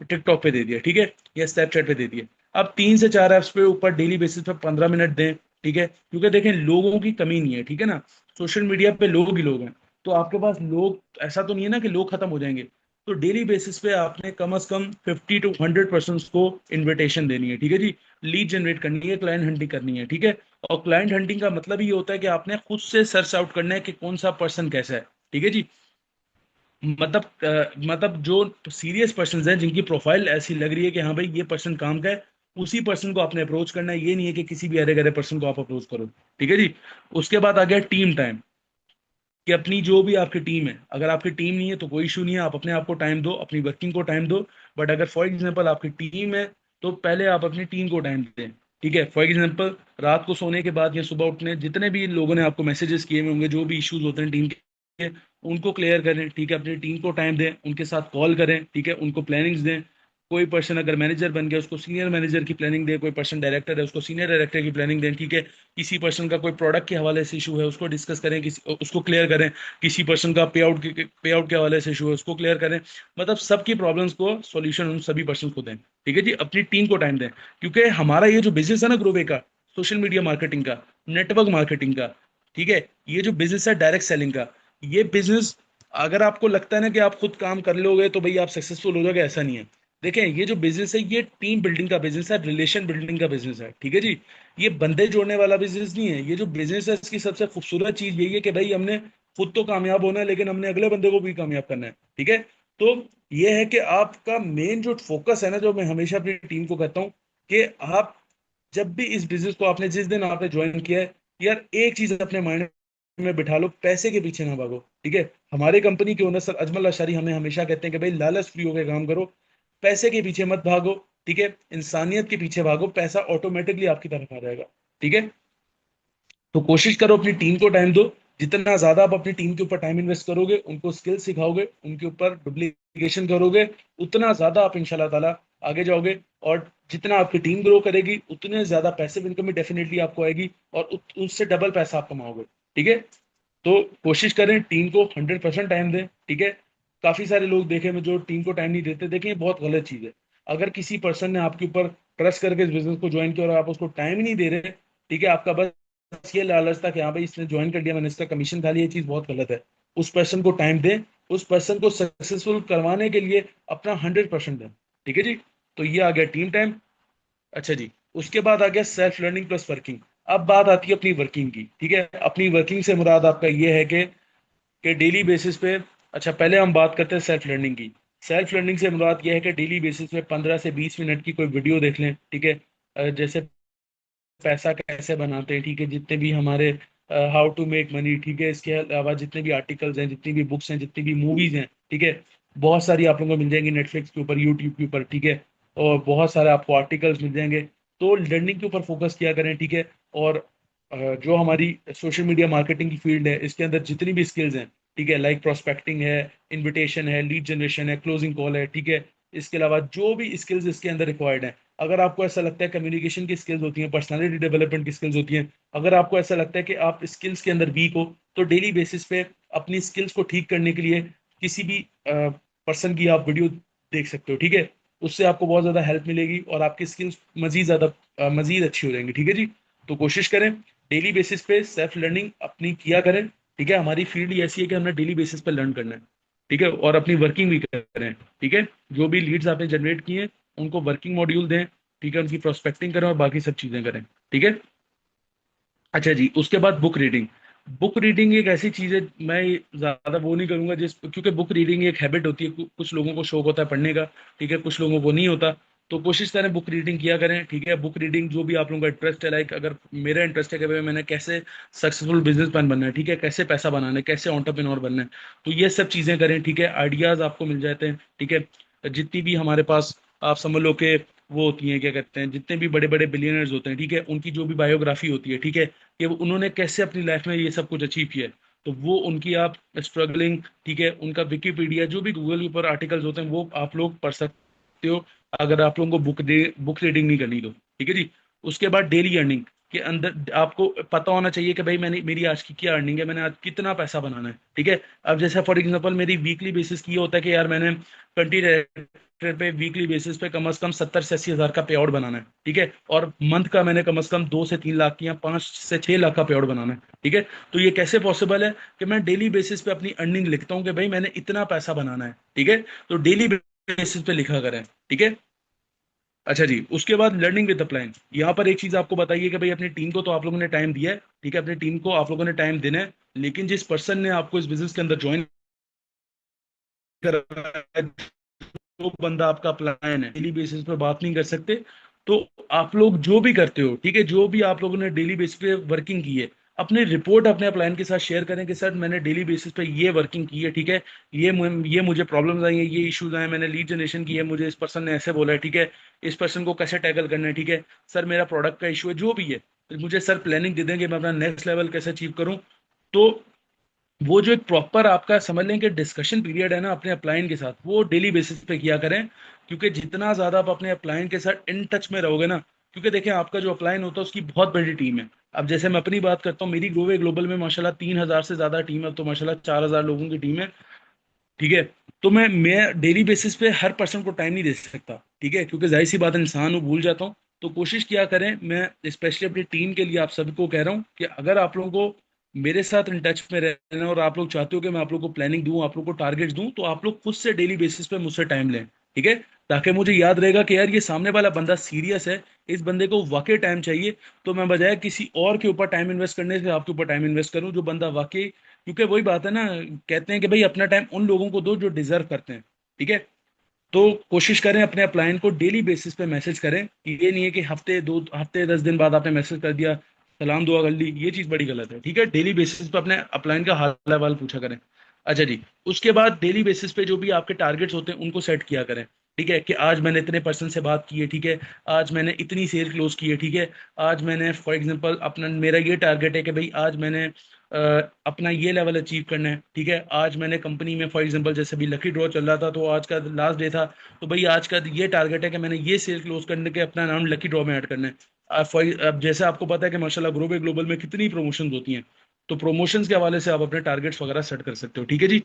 टिकटॉक पे दे दिया, ठीक है, या स्नैपचैट पे दे दिए। अब 3 से 4 ऐप्स पे ऊपर डेली बेसिस पे 15 मिनट दें, ठीक है, क्योंकि देखें लोगों की कमी नहीं है, ठीक है ना, सोशल मीडिया पे लोग ही लोग हैं। तो आपके पास लोग, ऐसा तो नहीं है ना कि लोग खत्म हो जाएंगे। तो डेली बेसिस पे आपने कम से कम 50 to 100 पर्सन को इन्विटेशन देनी है, ठीक है जी। लीड जनरेट करनी है, क्लाइंट हंटिंग करनी है, ठीक है। और क्लाइंट हंटिंग का मतलब ये होता है कि आपने खुद से सर्च आउट करना है कि कौन सा पर्सन कैसा है, ठीक है जी। मतलब जो सीरियस पर्सन हैं जिनकी प्रोफाइल ऐसी लग रही है कि हाँ भाई ये पर्सन काम का है, उसी पर्सन को आपने अप्रोच करना है। ये नहीं है कि किसी भी अरे गरे पर्सन को आप अप्रोच करो, ठीक है जी। उसके बाद आ गया टीम टाइम, कि अपनी जो भी आपकी टीम है, अगर आपकी टीम नहीं है तो कोई इशू नहीं है, आप अपने आप को टाइम दो, अपनी वर्किंग को टाइम दो। बट अगर फॉर एग्जांपल आपकी टीम है, तो पहले आप अपनी टीम को टाइम दें, ठीक है। फॉर एग्जांपल रात को सोने के बाद या सुबह उठने, जितने भी लोगों ने आपको मैसेजेस किए हुए होंगे, जो भी इश्यूज होते हैं टीम के, उनको क्लियर करें, ठीक है। अपनी टीम को टाइम दें, उनके साथ कॉल करें, ठीक है, उनको प्लानिंग्स दें। कोई पर्सन अगर मैनेजर बन गया, उसको सीनियर मैनेजर की प्लानिंग दे, कोई पर्सन डायरेक्टर है उसको सीनियर डायरेक्टर की प्लानिंग दें, ठीक है। किसी पर्सन का कोई प्रोडक्ट के हवाले से इशू है, उसको डिस्कस करें, किसी उसको क्लियर करें। किसी पर्सन का पे आउट के हवाले से इशू है, उसको क्लियर करें। मतलब सबकी प्रॉब्लम्स को सॉल्यूशन उन सभी पर्सन को दें, ठीक है जी। अपनी टीम को टाइम दें, क्योंकि हमारा ये जो बिजनेस है ना ग्रोवे का, सोशल मीडिया मार्केटिंग का, नेटवर्क मार्केटिंग का, ठीक है, ये जो बिजनेस है डायरेक्ट सेलिंग का, ये बिजनेस, अगर आपको लगता है ना कि आप खुद काम कर लोगे तो भाई आप सक्सेसफुल हो जाओगे, ऐसा नहीं है। देखें ये जो बिजनेस है ये टीम बिल्डिंग का बिजनेस है, रिलेशन बिल्डिंग का बिजनेस है, ठीक है जी। ये बंदे जोड़ने वाला बिजनेस नहीं है। ये जो बिजनेस है इसकी सबसे खूबसूरत चीज यही है कि भाई हमने खुद तो कामयाब होना है, लेकिन हमने अगले बंदे को भी कामयाब करना है, ठीक है। तो ये है कि आपका मेन जो फोकस है ना, जो मैं हमेशा अपनी टीम को कहता हूँ, कि आप जब भी इस बिजनेस को आपने, जिस दिन आपने ज्वाइन किया है, यार एक चीज अपने माइंड में बिठा लो, पैसे के पीछे ना भागो, ठीक है। हमारे कंपनी के ओनर सर अजमल अशारी हमें हमेशा कहते हैं कि भाई लालच फ्री होकर काम करो, पैसे के पीछे मत भागो, ठीक है। इंसानियत के पीछे भागो, पैसा ऑटोमेटिकली आपकी तरफ आ जाएगा, ठीक है। तो कोशिश करो अपनी टीम को टाइम दो। जितना ज्यादा आप अपनी टीम के ऊपर टाइम इन्वेस्ट करोगे, उनको स्किल सिखाओगे, उनके ऊपर डुप्लीकेशन करोगे, उतना ज्यादा आप इंशाल्लाह ताला आगे जाओगे। और जितना आपकी टीम ग्रो करेगी, उतने ज्यादा पैसिव इनकम भी डेफिनेटली आपको आएगी, और उससे डबल पैसा आप कमाओगे, ठीक है। तो कोशिश करें टीम को 100% टाइम दें, ठीक है। काफी सारे लोग देखे में जो टीम को टाइम नहीं देते, देखें ये बहुत गलत चीज है। अगर किसी पर्सन ने आपके ऊपर ट्रस्ट करके इस बिजनेस को ज्वाइन किया और आप उसको टाइम ही नहीं दे रहे, ठीक है, आपका बस ये लालच था कि हाँ भाई इसने ज्वाइन कर लिया, मैंने इसका कमीशन खा लिया, ये चीज बहुत गलत है। उस पर्सन को टाइम दें, उस पर्सन को सक्सेसफुल करवाने के लिए अपना 100% दें, ठीक है जी। तो ये आ गया टीम टाइम। अच्छा जी, उसके बाद आ गया सेल्फ लर्निंग प्लस वर्किंग। अब बात आती है अपनी वर्किंग की, ठीक है। अपनी वर्किंग से मुराद आपका ये है कि डेली बेसिस पे, अच्छा पहले हम बात करते हैं सेल्फ लर्निंग की। सेल्फ लर्निंग से मुराद ये है कि डेली बेसिस पे 15 से 20 मिनट की कोई वीडियो देख लें, ठीक है। जैसे पैसा कैसे बनाते हैं, ठीक है, जितने भी हमारे हाउ टू मेक मनी, ठीक है, इसके अलावा जितने भी आर्टिकल्स हैं, जितनी भी बुक्स हैं, जितनी भी मूवीज हैं, ठीक है, बहुत सारी आप लोगों को मिल जाएंगी नेटफ्लिक्स के ऊपर, यूट्यूब के ऊपर, ठीक है। और बहुत सारे आपको आर्टिकल्स मिल जाएंगे। तो लर्निंग के ऊपर फोकस किया करें, ठीक है। और जो हमारी सोशल मीडिया मार्केटिंग की फील्ड है, इसके अंदर जितनी भी स्किल्स हैं, ठीक है, लाइक प्रोस्पेक्टिंग है, इनविटेशन है, लीड जनरेशन है, क्लोजिंग कॉल है, ठीक है। इसके अलावा जो भी स्किल्स इसके अंदर रिक्वायर्ड है, अगर आपको ऐसा लगता है कम्युनिकेशन की स्किल्स होती हैं, पर्सनालिटी डेवलपमेंट की स्किल्स होती हैं, अगर आपको ऐसा लगता है कि आप स्किल्स के अंदर वीक हो, तो डेली बेसिस पे अपनी स्किल्स को ठीक करने के लिए किसी भी पर्सन की आप वीडियो देख सकते हो, ठीक है। उससे आपको बहुत ज़्यादा हेल्प मिलेगी और आपकी स्किल्स मजीद ज़्यादा मजीद अच्छी हो जाएंगी, ठीक है जी। तो कोशिश करें डेली बेसिस पे सेल्फ लर्निंग अपनी किया करें, ठीक है। हमारी फील्ड ही ऐसी है कि हमने डेली बेसिस पे लर्न करना है, ठीक है, और अपनी वर्किंग भी करें, ठीक है। जो भी लीड्स आपने जनरेट किए हैं, उनको वर्किंग मॉड्यूल दें, ठीक है, उनकी प्रोस्पेक्टिंग करें और बाकी सब चीजें करें, ठीक है। अच्छा जी, उसके बाद बुक रीडिंग। बुक रीडिंग एक ऐसी चीज है, मैं ज्यादा वो नहीं करूंगा जिस, क्योंकि बुक रीडिंग एक हैबिट होती है, कुछ लोगों को शौक होता है पढ़ने का, ठीक है, कुछ लोगों को नहीं होता। तो कोशिश करें बुक रीडिंग किया करें, ठीक है। बुक रीडिंग जो भी आप लोगों का इंटरेस्ट है, लाइक अगर मेरा इंटरेस्ट है कि भाई मैंने कैसे सक्सेसफुल बिजनेसमैन बनना है, ठीक है, कैसे पैसा बनाना है, कैसे एंटरप्रेन्योर बनना है, तो ये सब चीजें करें, ठीक है। आइडियाज आपको मिल जाते हैं, ठीक है। जितनी भी हमारे पास, आप समझ लो कि वो होती हैं, क्या कहते हैं, जितने भी बड़े बड़े बिलियनर्स होते हैं, ठीक है, उनकी जो भी बायोग्राफी होती है, ठीक है, कि उन्होंने कैसे अपनी लाइफ में ये सब कुछ अचीव किया है, तो वो उनकी आप स्ट्रगलिंग, ठीक है, उनका विकीपीडिया जो भी गूगल के ऊपर आर्टिकल्स होते हैं वो आप लोग पढ़ सकते हो, अगर आप लोगों को बुक रीडिंग नहीं करनी तो, ठीक है जी। उसके बाद डेली अर्निंग। कि अंदर आपको पता होना चाहिए कि भाई मैंने मेरी आज की क्या अर्निंग है, मैंने आज कितना पैसा बनाना है, ठीक है। अब जैसे फॉर एग्जांपल मेरी वीकली बेसिस की ये होता है कि यार मैंने कंटेंट पे वीकली बेसिस पे कम से कम 70 से 80 हज़ार का पे आउट बनाना है, ठीक है। और मंथ का मैंने कम से कम 2 से 3 लाख की या 5 से 6 लाख का पे आउट बनाना है, ठीक है। तो ये कैसे पॉसिबल है कि मैं डेली बेसिस पे अपनी अर्निंग लिखता हूँ कि भाई मैंने इतना पैसा बनाना है, ठीक है। तो डेली बेसिस पे लिखा करें, ठीक है। अच्छा जी, उसके बाद लर्निंग विद द प्लान। यहाँ पर एक चीज आपको बताइए कि भाई अपनी टीम को तो आप लोगों ने टाइम दिया है, ठीक है, अपनी टीम को आप लोगों ने टाइम देना है, लेकिन जिस पर्सन ने आपको इस बिजनेस के अंदर ज्वाइन करा है, जो बंदा आपका प्लान है, डेली बेसिस पे बात नहीं कर सकते। तो आप लोग जो भी करते हो, ठीक है, जो भी आप लोगों ने डेली बेसिस पे वर्किंग की है, अपनी रिपोर्ट अपने प्लान के साथ शेयर करें कि सर मैंने डेली बेसिस पे ये वर्किंग की है, ठीक है। ये मुझे प्रॉब्लम्स आई हैं, ये इश्यूज आए, मैंने लीड जनरेशन की है, मुझे इस पर्सन ने ऐसे बोला है, ठीक है। इस पर्सन को कैसे टैकल करना है, ठीक है। सर मेरा प्रोडक्ट का इशू है, जो भी है, तो मुझे सर प्लानिंग दे देंगे मैं अपना नेक्स्ट लेवल कैसे अचीव करूं। तो वो जो एक प्रॉपर आपका समझ लें कि डिस्कशन पीरियड है ना अपने अपलाइन के साथ, वो डेली बेसिस पे किया करें। क्योंकि जितना ज्यादा आप अपने अपलाइन के साथ इन टच में रहोगे ना, क्योंकि देखिए आपका जो अपलाइन होता है उसकी बहुत बड़ी टीम है। अब जैसे मैं अपनी बात करता हूँ, मेरी ग्रोवे ग्लोबल में माशाल्लाह 3 हज़ार से ज्यादा टीम है, अब तो माशाल्लाह 4 हज़ार लोगों की टीम है, ठीक है। तो मैं डेली बेसिस पे हर पर्सन को टाइम नहीं दे सकता, ठीक है, क्योंकि जाहिर सी बात है, इंसान हूँ, भूल जाता हूँ। तो कोशिश किया करें, मैं स्पेशली अपनी टीम के लिए आप सबको कह रहा हूँ कि अगर आप लोगों को मेरे साथ इन टच में रहना है और आप लोग चाहते हो कि मैं आप लोग को प्लानिंग दूं, आप लोग को टारगेट्स दूं, तो आप लोग खुद से डेली बेसिस पे मुझसे टाइम लें, ठीक है। ताकि मुझे याद रहेगा कि यार ये सामने वाला बंदा सीरियस है, इस बंदे को वाकई टाइम चाहिए। तो मैं बजाय किसी और के ऊपर टाइम इन्वेस्ट करने से आपके ऊपर टाइम इन्वेस्ट करूं, जो बंदा वाकई, क्योंकि वही बात है ना, कहते हैं कि भाई अपना टाइम उन लोगों को दो जो डिजर्व करते हैं, ठीक है। तो कोशिश करें अपने अपलाइन को डेली बेसिस पे मैसेज करें, कि ये नहीं है कि हफ्ते 10 दिन बाद आपने मैसेज कर दिया, सलाम दुआ कर ली, ये चीज बड़ी गलत है, ठीक है। डेली बेसिस पे अपने अपलाइन का हाल अहवाल पूछा करें। अच्छा जी, उसके बाद डेली बेसिस पे जो भी आपके टारगेट्स होते हैं उनको सेट किया करें, ठीक है। कि आज मैंने इतने पर्सन से बात की है, ठीक है। आज मैंने इतनी सेल क्लोज की है, ठीक है। आज मैंने फॉर एग्जांपल अपना मेरा ये टारगेट है कि भाई आज मैंने अपना ये लेवल अचीव करना है, ठीक है। आज मैंने कंपनी में फॉर एग्जांपल जैसे भी लकी ड्रॉ चल रहा था, तो आज का लास्ट डे था, तो भाई आज का ये टारगेट है कि मैंने ये सेल क्लोज करने के अपना नाम लकी ड्रॉ में ऐड करना है। अब जैसे आपको पता है कि माशाल्लाह ग्लोबल ग्लोबल में कितनी प्रमोशंस होती हैं, तो प्रमोशंस के हवाले से आप अपने टारगेट्स वगैरह सेट कर सकते हो, ठीक है जी।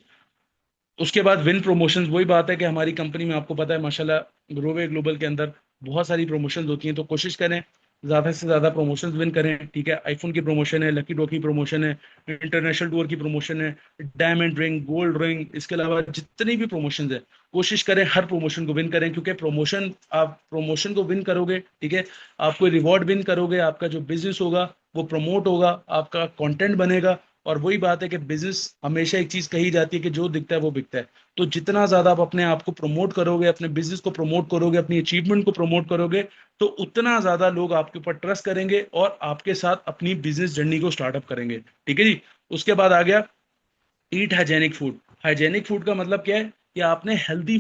उसके बाद विन प्रमोशंस, वही बात है कि हमारी कंपनी में आपको पता है माशाल्लाह ग्लोबल ग्लोबल के अंदर बहुत सारी प्रमोशंस होती हैं, तो कोशिश करें ज्यादा से ज्यादा प्रमोशंस विन करें, ठीक है। आईफोन की प्रमोशन है, लकी ड्रॉ की प्रमोशन है, इंटरनेशनल टूर की प्रमोशन है, डायमंड रिंग, गोल्ड रिंग, इसके अलावा जितनी भी प्रमोशंस है, कोशिश करें हर प्रमोशन को विन करें। क्योंकि प्रमोशन, आप प्रमोशन को विन करोगे, ठीक है, आप कोई रिवॉर्ड विन करोगे, आपका जो बिजनेस होगा वो प्रमोट होगा, आपका कंटेंट बनेगा। और वही बात है कि बिजनेस हमेशा एक चीज कही जाती है कि जो दिखता है वो बिकता है। तो जितना ज्यादा आप अपने आप को प्रमोट करोगे, अपने बिजनेस को प्रमोट करोगे, अपनी अचीवमेंट को प्रमोट करोगे, तो उतना ज्यादा लोग आपके ऊपर ट्रस्ट करेंगे और आपके साथ अपनी बिजनेस जर्नी को स्टार्टअप करेंगे, ठीक है जी। उसके बाद आ गया ईट हाइजेनिक फूड। हाइजेनिक फूड का मतलब क्या है कि आपने हेल्दी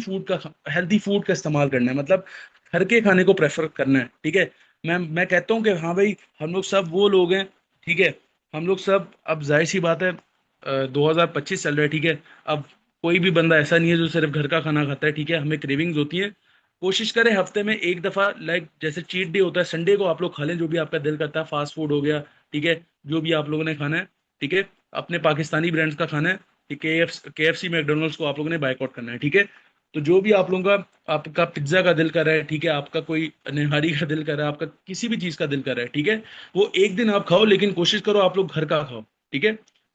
फूड का इस्तेमाल करना है, मतलब घर के खाने को प्रेफर करना है, ठीक है। मैं कहता हूँ कि हाँ भाई, हम लोग सब वो लोग हैं, ठीक है। हम लोग सब, अब जाहिर सी बात है, 2025 चल रहा है, ठीक है। अब कोई भी बंदा ऐसा नहीं है जो सिर्फ घर का खाना खाता है, ठीक है। हमें क्रेविंग्स होती है। कोशिश करें हफ्ते में एक दफा, लाइक जैसे चीट डे होता है, संडे को आप लोग खा लें जो भी आपका दिल करता है, फास्ट फूड हो गया, ठीक है, जो भी आप लोगों ने खाना है, ठीक है। अपने पाकिस्तानी ब्रांड्स का खाना है, के एफ सी मैकडोनल्ड्स को आप लोगों ने बायकॉट करना है, ठीक है। तो जो भी आप लोगों का, आपका पिज्जा का दिल कर रहा है, ठीक है, आपका कोई निहारी का दिल कर रहा है, आपका किसी भी चीज का दिल कर रहा है, ठीक है, वो एक दिन आप खाओ, लेकिन कोशिश करो आप लोग घर का खाओ, ठीक है।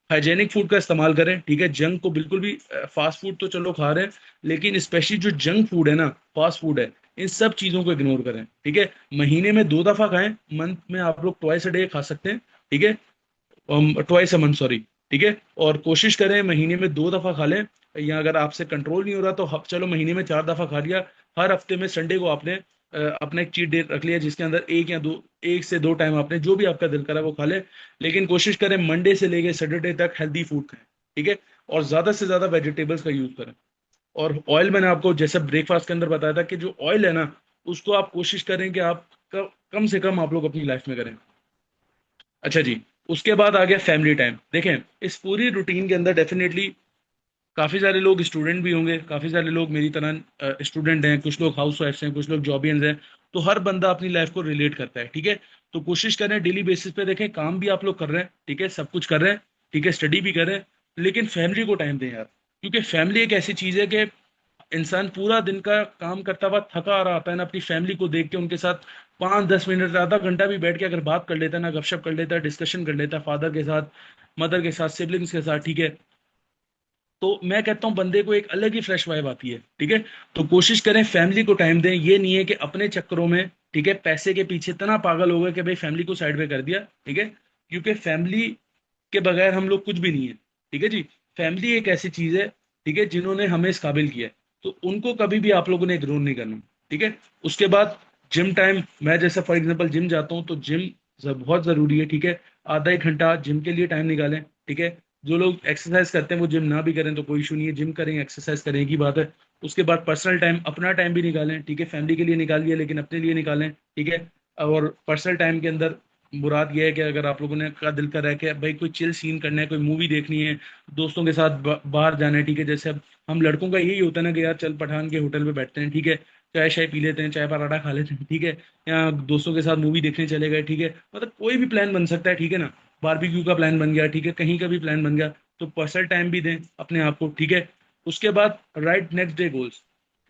हाइजेनिक फूड का इस्तेमाल करें, ठीक है। जंक को बिल्कुल भी, फास्ट फूड तो चलो खा रहे हैं, लेकिन स्पेशली जो जंक फूड है ना, फास्ट फूड है, इन सब चीजों को इग्नोर करें, ठीक है। महीने में 2 दफा खाएं, मंथ में आप लोग ट्वाइस अ डे खा सकते हैं, ठीक है, ट्वाइस अ मंथ, सॉरी, ठीक है। और कोशिश करें महीने में 2 दफा खा लें, या अगर आपसे कंट्रोल नहीं हो रहा तो चलो महीने में 4 दफा खा लिया। हर हफ्ते में संडे को आपने अपना एक चीट डे रख लिया, जिसके अंदर एक से दो टाइम आपने जो भी आपका दिल करा वो खा ले। लेकिन कोशिश करें मंडे से लेके सैटरडे तक हेल्दी फूड खाएं, ठीक है। और ज्यादा से ज्यादा वेजिटेबल्स का यूज करें। और ऑयल मैंने आपको जैसे ब्रेकफास्ट के अंदर बताया था कि जो ऑयल है ना, उसको आप कोशिश करें कि आप कम से कम आप लोग अपनी लाइफ में करें। अच्छा जी, उसके बाद आ गया फैमिली टाइम। देखें, इस पूरी रूटीन के अंदर डेफिनेटली काफी सारे लोग स्टूडेंट भी होंगे, काफी सारे लोग मेरी तरह स्टूडेंट हैं, कुछ लोग हाउस वाइफ्स हैं, कुछ लोग जॉबियंस हैं, तो हर बंदा अपनी लाइफ को रिलेट करता है, ठीक है। तो कोशिश करें डेली बेसिस पे, देखें काम भी आप लोग कर रहे हैं, ठीक है, सब कुछ कर रहे हैं, ठीक है, स्टडी भी कर रहे हैं, लेकिन फैमिली को टाइम दें यार। क्योंकि फैमिली एक ऐसी चीज है कि इंसान पूरा दिन का काम करता हुआ थका आ रहा आता है ना, अपनी फैमिली को देख के उनके साथ 5-10 मिनट, आधा घंटा भी बैठ के अगर बात कर लेता है ना, गपशप कर लेता है, डिस्कशन कर लेता है फादर के साथ, मदर के साथ, सिबलिंग्स के साथ, ठीक है, तो मैं कहता हूँ बंदे को एक अलग ही फ्रेश वाइब आती है, ठीक है। तो कोशिश करें फैमिली को टाइम दें, ये नहीं है कि अपने चक्करों में, ठीक है, पैसे के पीछे इतना पागल हो गए कि भाई फैमिली को साइड पे कर दिया, ठीक है। क्योंकि फैमिली के बगैर हम लोग कुछ भी नहीं है, ठीक है जी। फैमिली एक ऐसी चीज है, ठीक है, जिन्होंने हमें इस काबिल किया है, तो उनको कभी भी आप लोगों ने इग्नोर नहीं करना, ठीक है। उसके बाद जिम टाइम, मैं जैसे फॉर एग्जांपल जिम जाता हूँ, तो जिम बहुत जरूरी है, ठीक है। आधा एक घंटा जिम के लिए टाइम निकालें, ठीक है। जो लोग एक्सरसाइज करते हैं वो जिम ना भी करें तो कोई इशू नहीं है, जिम करें एक्सरसाइज करें की बात है। उसके बाद पर्सनल टाइम, अपना टाइम भी निकालें, ठीक है, फैमिली के लिए निकालिए लेकिन अपने लिए निकालें, ठीक है। और पर्सनल टाइम के अंदर मुराद ये है कि अगर आप लोगों ने का दिल कर रहा है कि भाई कोई चिल सीन करना है, कोई मूवी देखनी है, दोस्तों के साथ बाहर जाना है, ठीक है। जैसे अब हम लड़कों का यही होता है ना कि यार चल पठान के होटल पे बैठते हैं, ठीक है, चाय शाय पी लेते हैं, चाय पराठा खा लेते हैं, ठीक है, या दोस्तों के साथ मूवी देखने चले गए, ठीक है। मतलब कोई भी प्लान बन सकता है, ठीक है ना। बारबेक्यू का प्लान बन गया, ठीक है, कहीं का भी प्लान बन गया, तो पर्सनल टाइम भी दें अपने आप को, ठीक है। उसके बाद राइट नेक्स्ट डे गोल्स,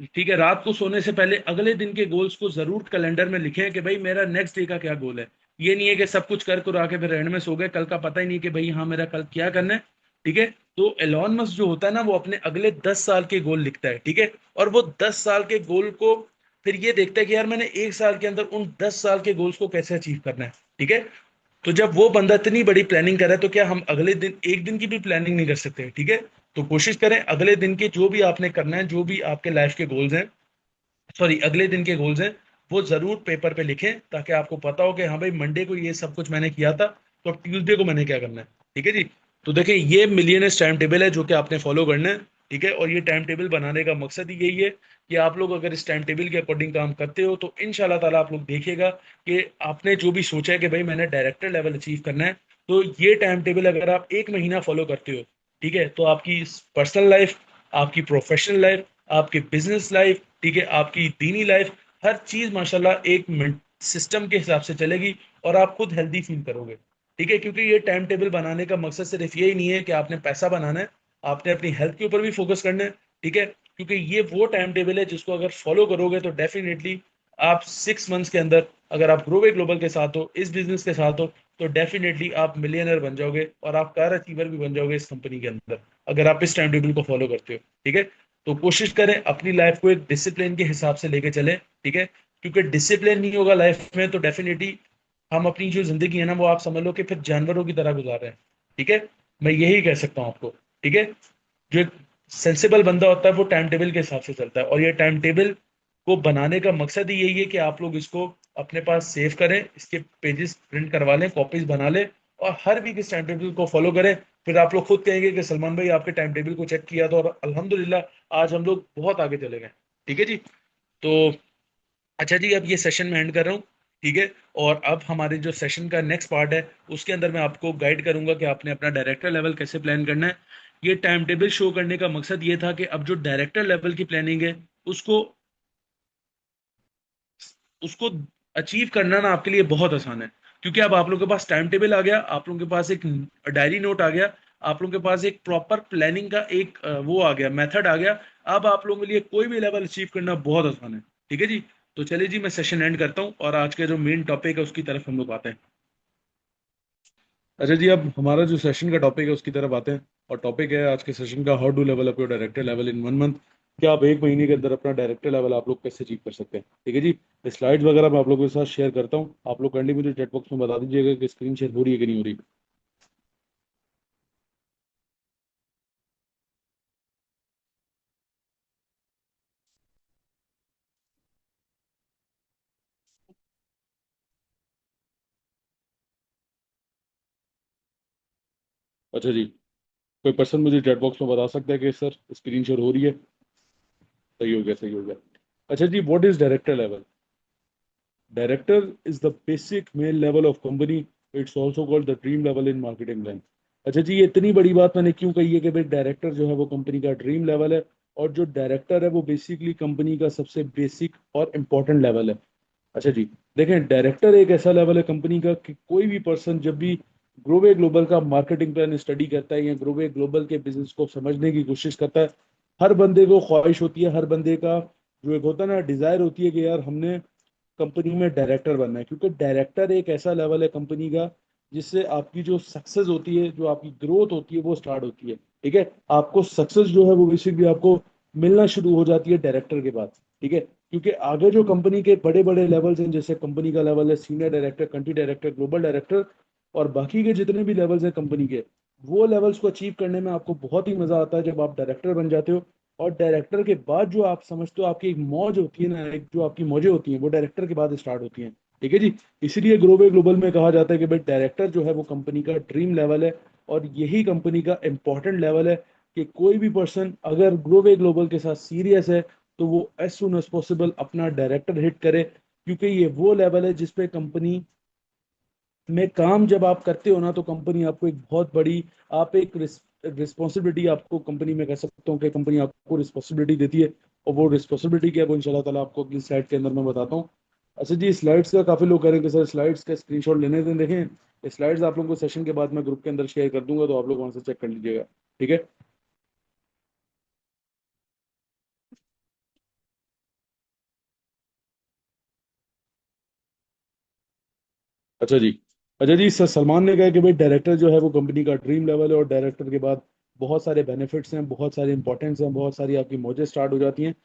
ठीक है, रात को सोने से पहले अगले दिन के गोल्स को जरूर कैलेंडर में लिखें कि भाई मेरा नेक्स्ट डे का क्या गोल है। ये नहीं है कि सब कुछ कर आके फिर एंड में सो गए, कल का पता ही नहीं कि भाई हाँ मेरा कल क्या करना है, ठीक है। तो एलॉन मस्क जो होता है ना, वो अपने अगले 10 साल के गोल लिखता है, ठीक है, और वो 10 साल के गोल को फिर ये देखता है कि यार मैंने एक साल के अंदर उन 10 साल के गोल्स को कैसे अचीव करना है, ठीक है। तो जब वो बंदा इतनी बड़ी प्लानिंग कर रहा है, तो क्या हम अगले दिन एक दिन की भी प्लानिंग नहीं कर सकते, ठीक है। तो कोशिश करें अगले दिन के जो भी आपने करना है, जो भी आपके लाइफ के गोल्स हैं, सॉरी अगले दिन के गोल्स हैं, वो जरूर पेपर पे लिखें, ताकि आपको पता हो कि हाँ भाई मंडे को ये सब कुछ मैंने किया था, तो ट्यूसडे को मैंने क्या करना है, ठीक है जी। तो देखिए ये मिलियनेस टाइम टेबल है जो कि आपने फॉलो करना है, ठीक है। और ये टाइम टेबल बनाने का मकसद ही यही है कि आप लोग अगर इस टाइम टेबल के अकॉर्डिंग काम करते हो, तो इंशाल्लाह ताला आप लोग देखिएगा कि आपने जो भी सोचा है कि भाई मैंने डायरेक्टर लेवल अचीव करना है, तो ये टाइम टेबल अगर आप एक महीना फॉलो करते हो, ठीक है, तो आपकी पर्सनल लाइफ, आपकी प्रोफेशनल लाइफ, आपकी बिजनेस लाइफ, ठीक है, आपकी दीनी लाइफ, हर चीज माशाल्लाह एक सिस्टम के हिसाब से चलेगी, और आप खुद हेल्दी फील करोगे, ठीक है। क्योंकि ये टाइम टेबल बनाने का मकसद सिर्फ यही नहीं है कि आपने पैसा बनाना है, आपने अपनी हेल्थ के ऊपर भी फोकस करना है, ठीक है। क्योंकि ये वो टाइम टेबल है जिसको अगर फॉलो करोगे तो डेफिनेटली आप 6 मंथ्स के अंदर, अगर आप ग्रोवे ग्लोबल के साथ हो, इस बिजनेस के साथ हो, तो डेफिनेटली आप मिलियनर बन जाओगे और आप कार अचीवर भी बन जाओगे इस कंपनी के अंदर, अगर आप इस टाइम टेबल को फॉलो करते हो, ठीक है। तो कोशिश करें अपनी लाइफ को एक डिसिप्लिन के हिसाब से लेके चले, ठीक है। क्योंकि डिसिप्लिन नहीं होगा लाइफ में, तो डेफिनेटली हम अपनी जो जिंदगी है ना, वो आप समझ लो कि फिर जानवरों की तरह गुजार रहे हैं, ठीक है। मैं यही कह सकता हूँ आपको, ठीक है। जो एक सेंसिबल बंदा होता है वो टाइम टेबल के हिसाब से चलता है, और ये टाइम टेबल को बनाने का मकसद ही यही है कि आप लोग इसको अपने पास सेव करें, इसके पेजेस प्रिंट करवा लें, कॉपीज बना लें, और हर वीक इस टाइम टेबल को फॉलो करें। फिर आप लोग खुद कहेंगे कि सलमान भाई आपके टाइम टेबल को चेक किया था और अल्हम्दुलिल्लाह आज हम लोग बहुत आगे चले गए, ठीक है जी। तो अच्छा जी, अब ये सेशन में एंड कर रहा हूँ, ठीक है। और अब हमारे जो सेशन का नेक्स्ट पार्ट है, उसके अंदर मैं आपको गाइड करूंगा कि आपने अपना डायरेक्टर लेवल कैसे प्लान करना है। ये टाइम टेबल शो करने का मकसद ये था कि अब जो डायरेक्टर लेवल की प्लानिंग है, उसको उसको अचीव करना ना आपके लिए बहुत आसान है। क्योंकि अब आप लोगों के पास टाइम टेबल आ गया, आप लोगों के पास एक डायरी नोट आ गया, आप लोगों के पास एक प्रॉपर प्लानिंग का एक वो आ गया, मेथड आ गया। अब आप लोगों के लिए कोई भी लेवल अचीव करना बहुत आसान है, ठीक है जी। तो चलिए जी, मैं सेशन एंड करता हूँ और आज का जो मेन टॉपिक है उसकी तरफ हम लोग आते हैं। अच्छा जी, अब हमारा जो सेशन का टॉपिक है उसकी तरफ आते हैं। और टॉपिक है आज के सेशन का, how to level up your director level in 1 month. क्या आप एक महीने के अंदर अपना डायरेक्टर लेवल आप लोग कैसे अचीव कर सकते हैं, ठीक है जी। स्लाइड्स वगैरह मैं आप लोगों के साथ शेयर करता हूँ, आप लोग करनी मुझे चैट बॉक्स में बता दीजिएगा कि स्क्रीन शेयर हो रही है कि नहीं हो रही। अच्छा जी, कोई पर्सन मुझे चैट बॉक्स में बता सकता है कि सर स्क्रीन शेयर हो रही है। सही हो गया, सही हो गया। अच्छा जी, what is director level? Director is the basic main level of company. It's also called the dream level in marketing line. अच्छा जी, ये इतनी बड़ी बात मैंने क्यों कही है कि भाई डायरेक्टर जो है वो कंपनी का ड्रीम लेवल है, और जो डायरेक्टर है वो बेसिकली कंपनी का सबसे बेसिक और इम्पोर्टेंट लेवल है। अच्छा जी, देखें डायरेक्टर एक ऐसा लेवल है कंपनी का कि कोई भी पर्सन जब भी ग्लोबे ग्लोबल का मार्केटिंग प्लान स्टडी करता है या ग्लोबे ग्लोबल के बिजनेस को समझने की कोशिश करता है, हर बंदे को ख्वाहिश होती है, हर बंदे का जो एक होता है ना डिजायर होती है कि यार हमने कंपनी में डायरेक्टर बनना है, क्योंकि डायरेक्टर एक ऐसा लेवल है कंपनी का जिससे आपकी जो सक्सेस होती है, जो आपकी ग्रोथ होती है वो स्टार्ट होती है। ठीक है, आपको सक्सेस जो है वो बेसिकली आपको मिलना शुरू हो जाती है डायरेक्टर के बाद। ठीक है, क्योंकि आगे जो कंपनी के बड़े बड़े लेवल्स हैं, जैसे कंपनी का लेवल है senior director, country director, global director, और बाकी के जितने भी लेवल्स हैं कंपनी के, वो लेवल्स को अचीव करने में आपको बहुत ही मजा आता है जब आप डायरेक्टर बन जाते हो। और डायरेक्टर के बाद जो आप समझते हो आपकी एक मौज होती है ना, एक जो आपकी मौजें होती हैं वो डायरेक्टर के बाद स्टार्ट होती हैं। ठीक है जी, इसीलिए ग्लोबल ग्लोबल में कहा जाता है कि भाई डायरेक्टर जो है वो कंपनी का ड्रीम लेवल है, और यही कंपनी का इंपॉर्टेंट लेवल है कि कोई भी पर्सन अगर ग्लोबल ग्लोबल के साथ सीरियस है तो वो एज सुन एज पॉसिबल अपना डायरेक्टर हिट करे, क्योंकि ये वो लेवल है जिसपे कंपनी में काम जब आप करते हो ना तो कंपनी आपको एक बहुत बड़ी, आप एक रिस्पॉन्सिबिलिटी आपको कंपनी में कह सकते हो कि कंपनी आपको रिस्पॉन्सिबिलिटी देती है। और वो रिस्पॉन्सिबिलिटी क्या है वो इंशाल्लाह ताला आपको अगली स्लाइड के अंदर मैं बताता हूँ। अच्छा जी, स्लाइड्स का काफी लोग कह रहे हैं कि सर स्लाइड्स का स्क्रीनशॉट लेने दें, देखें स्लाइड्स आप लोगों को सेशन के बाद मैं ग्रुप के अंदर शेयर कर दूंगा, तो आप लोग वहां से चेक कर लीजिएगा। ठीक है। अच्छा जी, अच्छा जी, सर सलमान ने कहा कि भाई डायरेक्टर जो है वो कंपनी का ड्रीम लेवल है, और डायरेक्टर के बाद बहुत सारे बेनिफिट्स हैं, बहुत सारे इंपॉर्टेंस हैं, बहुत सारी आपकी मौजें स्टार्ट हो जाती हैं।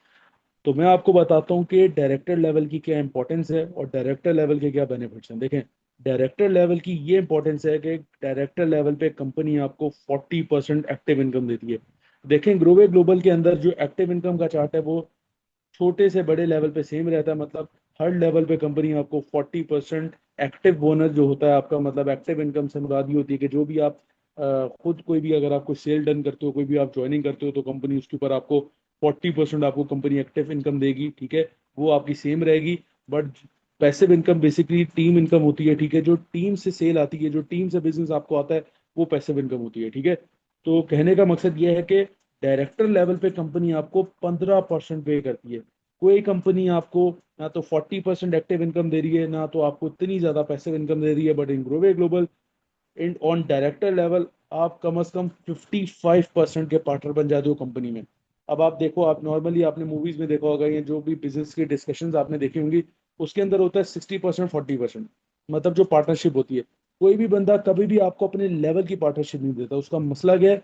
तो मैं आपको बताता हूँ कि डायरेक्टर लेवल की क्या इंपॉर्टेंस है और डायरेक्टर लेवल के क्या बेनिफिट्स हैं। देखें, डायरेक्टर लेवल की ये इंपॉर्टेंस है कि डायरेक्टर लेवल पे कंपनी आपको 40% एक्टिव इनकम देती है। देखें ग्लोबल ग्लोबल के अंदर जो एक्टिव इनकम का चार्ट है वो छोटे से बड़े लेवल पे सेम रहता है, मतलब हर लेवल पे कंपनी आपको 40% एक्टिव बोनस जो होता है आपका, मतलब एक्टिव इनकम से मुराद ये होती है कि जो भी आप खुद कोई भी अगर आप कोई सेल डन करते हो, कोई भी आप ज्वाइनिंग करते हो, तो कंपनी उसके ऊपर आपको 40% आपको कंपनी एक्टिव इनकम देगी। ठीक है, वो आपकी सेम रहेगी। But passive income basically team income होती है। ठीक है, जो टीम से सेल आती है, जो टीम से बिजनेस आपको आता है, वो पैसिव इनकम होती है। ठीक है, तो कहने का मकसद ये है कि डायरेक्टर लेवल पे कंपनी आपको 15% पे करती है। कोई कंपनी आपको ना तो 40% एक्टिव इनकम दे रही है, ना तो आपको इतनी ज्यादा पैसिव इनकम दे रही है। But in global global in on director level आप कम से कम 55% के पार्टनर बन जाते हो कंपनी में। अब आप देखो, आप नॉर्मली आपने मूवीज में देखा होगा, या जो भी बिजनेस की डिस्कशंस आपने देखी होंगी, उसके अंदर होता है 60% 40%, मतलब जो पार्टनरशिप होती है। कोई भी बंदा कभी भी आपको अपने लेवल की पार्टनरशिप नहीं देता। उसका मसला क्या है,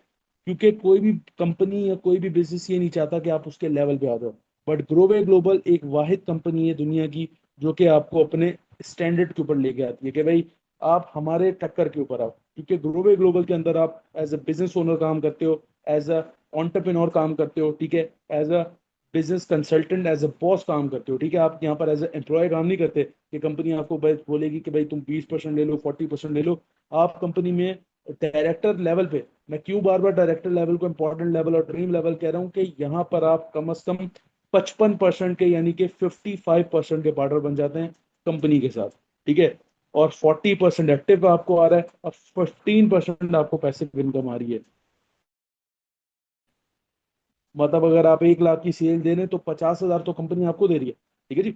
क्योंकि कोई भी कंपनी या कोई भी बिजनेस ये नहीं चाहता कि आप उसके लेवल पे आ जाओ। बट ग्लोबल ग्लोबल एक वाहिद कंपनी है दुनिया की जो कि आपको अपने स्टैंडर्ड के ऊपर लेके आती है कि भाई आप हमारे टक्कर के ऊपर आओ, क्योंकि ग्लोबल ग्लोबल के अंदर आप एज अ बिजनेस ओनर काम करते हो, एज अ एंटरप्रेन्योर काम करते हो। ठीक है, as a business consultant, as a boss काम करते हो। ठीक है, आप यहाँ पर एज अ एम्प्लॉय काम नहीं करते कि कंपनी आपको बस बोलेगी कि भाई तुम 20% ले लो, 40% ले लो। आप कंपनी में डायरेक्टर लेवल पे, मैं क्यों बार बार डायरेक्टर लेवल को इंपॉर्टेंट लेवल और ड्रीम लेवल कह रहा हूँ, कि यहाँ पर आप कम से कम 55% के, यानी कि 55% के पार्टनर बन जाते हैं कंपनी के साथ। ठीक है, और 40% एक्टिव आपको आ रहा है, और 15% आपको पैसिव इनकम आ रही है। मतलब अगर आप 1 लाख की सेल दे रहे हैं तो 50,000 तो कंपनी आपको दे रही है। ठीक है जी,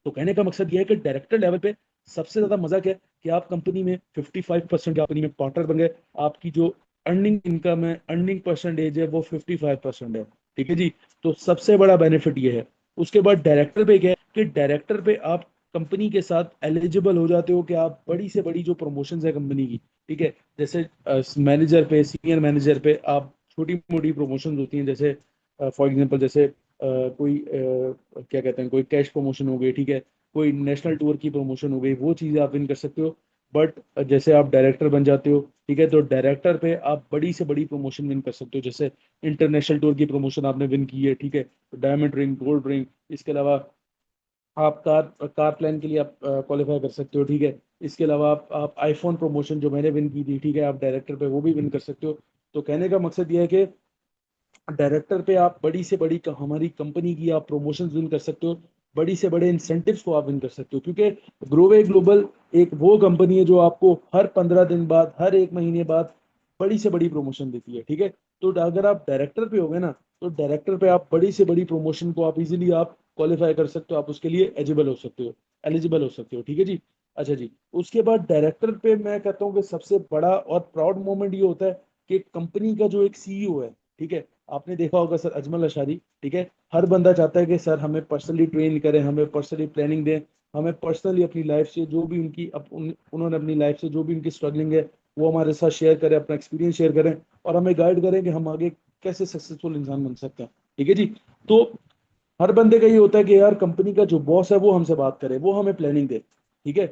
तो कहने का मकसद यह है कि डायरेक्टर लेवल पे सबसे ज्यादा मजा क्या है कि आप कंपनी में 55% कंपनी में पार्टनर बन गए, आपकी जो अर्निंग इनकम है, अर्निंग परसेंटेज है, वो 55% है। ठीक है जी, तो सबसे बड़ा बेनिफिट ये है। उसके बाद डायरेक्टर पे क्या है कि डायरेक्टर पे आप कंपनी के साथ एलिजिबल हो जाते हो कि आप बड़ी से बड़ी जो प्रमोशन है कंपनी की, ठीक है, जैसे मैनेजर पे, सीनियर मैनेजर पे आप छोटी मोटी प्रमोशन होती हैं, जैसे फॉर एग्जांपल जैसे कोई क्या कहते हैं, कोई कैश प्रमोशन हो गई। ठीक है, कोई नेशनल टूर की प्रमोशन हो गई, वो चीज़ें आप विन कर सकते हो। बट जैसे आप डायरेक्टर बन जाते हो, ठीक है, तो डायरेक्टर पे आप बड़ी से बड़ी प्रमोशन विन कर सकते हो। जैसे इंटरनेशनल टूर की प्रमोशन आपने विन की है, ठीक है, तो डायमंड रिंग, गोल्ड रिंग। इसके अलावा आप कार कार प्लान के लिए आप क्वालिफाई कर सकते हो। ठीक है, इसके अलावा आप आईफोन प्रमोशन जो मैंने विन की थी, ठीक है, आप डायरेक्टर पे वो भी विन कर सकते हो। तो कहने का मकसद ये है कि डायरेक्टर पे आप बड़ी से बड़ी हमारी कंपनी की आप प्रमोशन विन कर सकते हो, बड़ी से बड़े इंसेंटिव्स को आप विन कर सकते हो, क्योंकि ग्रोवे ग्लोबल एक वो कंपनी है जो आपको हर 15 दिन बाद, हर 1 महीने बाद बड़ी से बड़ी प्रमोशन देती है। ठीक है, तो अगर आप डायरेक्टर पे हो गए ना, तो डायरेक्टर पे आप बड़ी से बड़ी प्रमोशन को आप इजीली आप क्वालिफाई कर सकते हो, आप उसके लिए एलिजिबल हो सकते हो। एलिजिबल हो सकते हो, ठीक है जी। अच्छा जी, उसके बाद डायरेक्टर पे मैं कहता हूँ कि सबसे बड़ा और प्राउड मोमेंट ये होता है कि कंपनी का जो एक सीईओ है, ठीक है, आपने देखा होगा सर अजमल अशारी, ठीक है, हर बंदा चाहता है कि सर हमें पर्सनली ट्रेन करें, हमें पर्सनली प्लानिंग दें, हमें पर्सनली अपनी लाइफ से जो भी उन्होंने अपनी लाइफ से जो भी उनकी स्ट्रगलिंग है वो हमारे साथ शेयर करें, अपना एक्सपीरियंस शेयर करें और हमें गाइड करें कि हम आगे कैसे सक्सेसफुल इंसान बन सकते हैं, ठीक है जी। तो हर बंदे का ये होता है कि यार कंपनी का जो बॉस है वो हमसे बात करे, वो हमें प्लानिंग दे, ठीक है,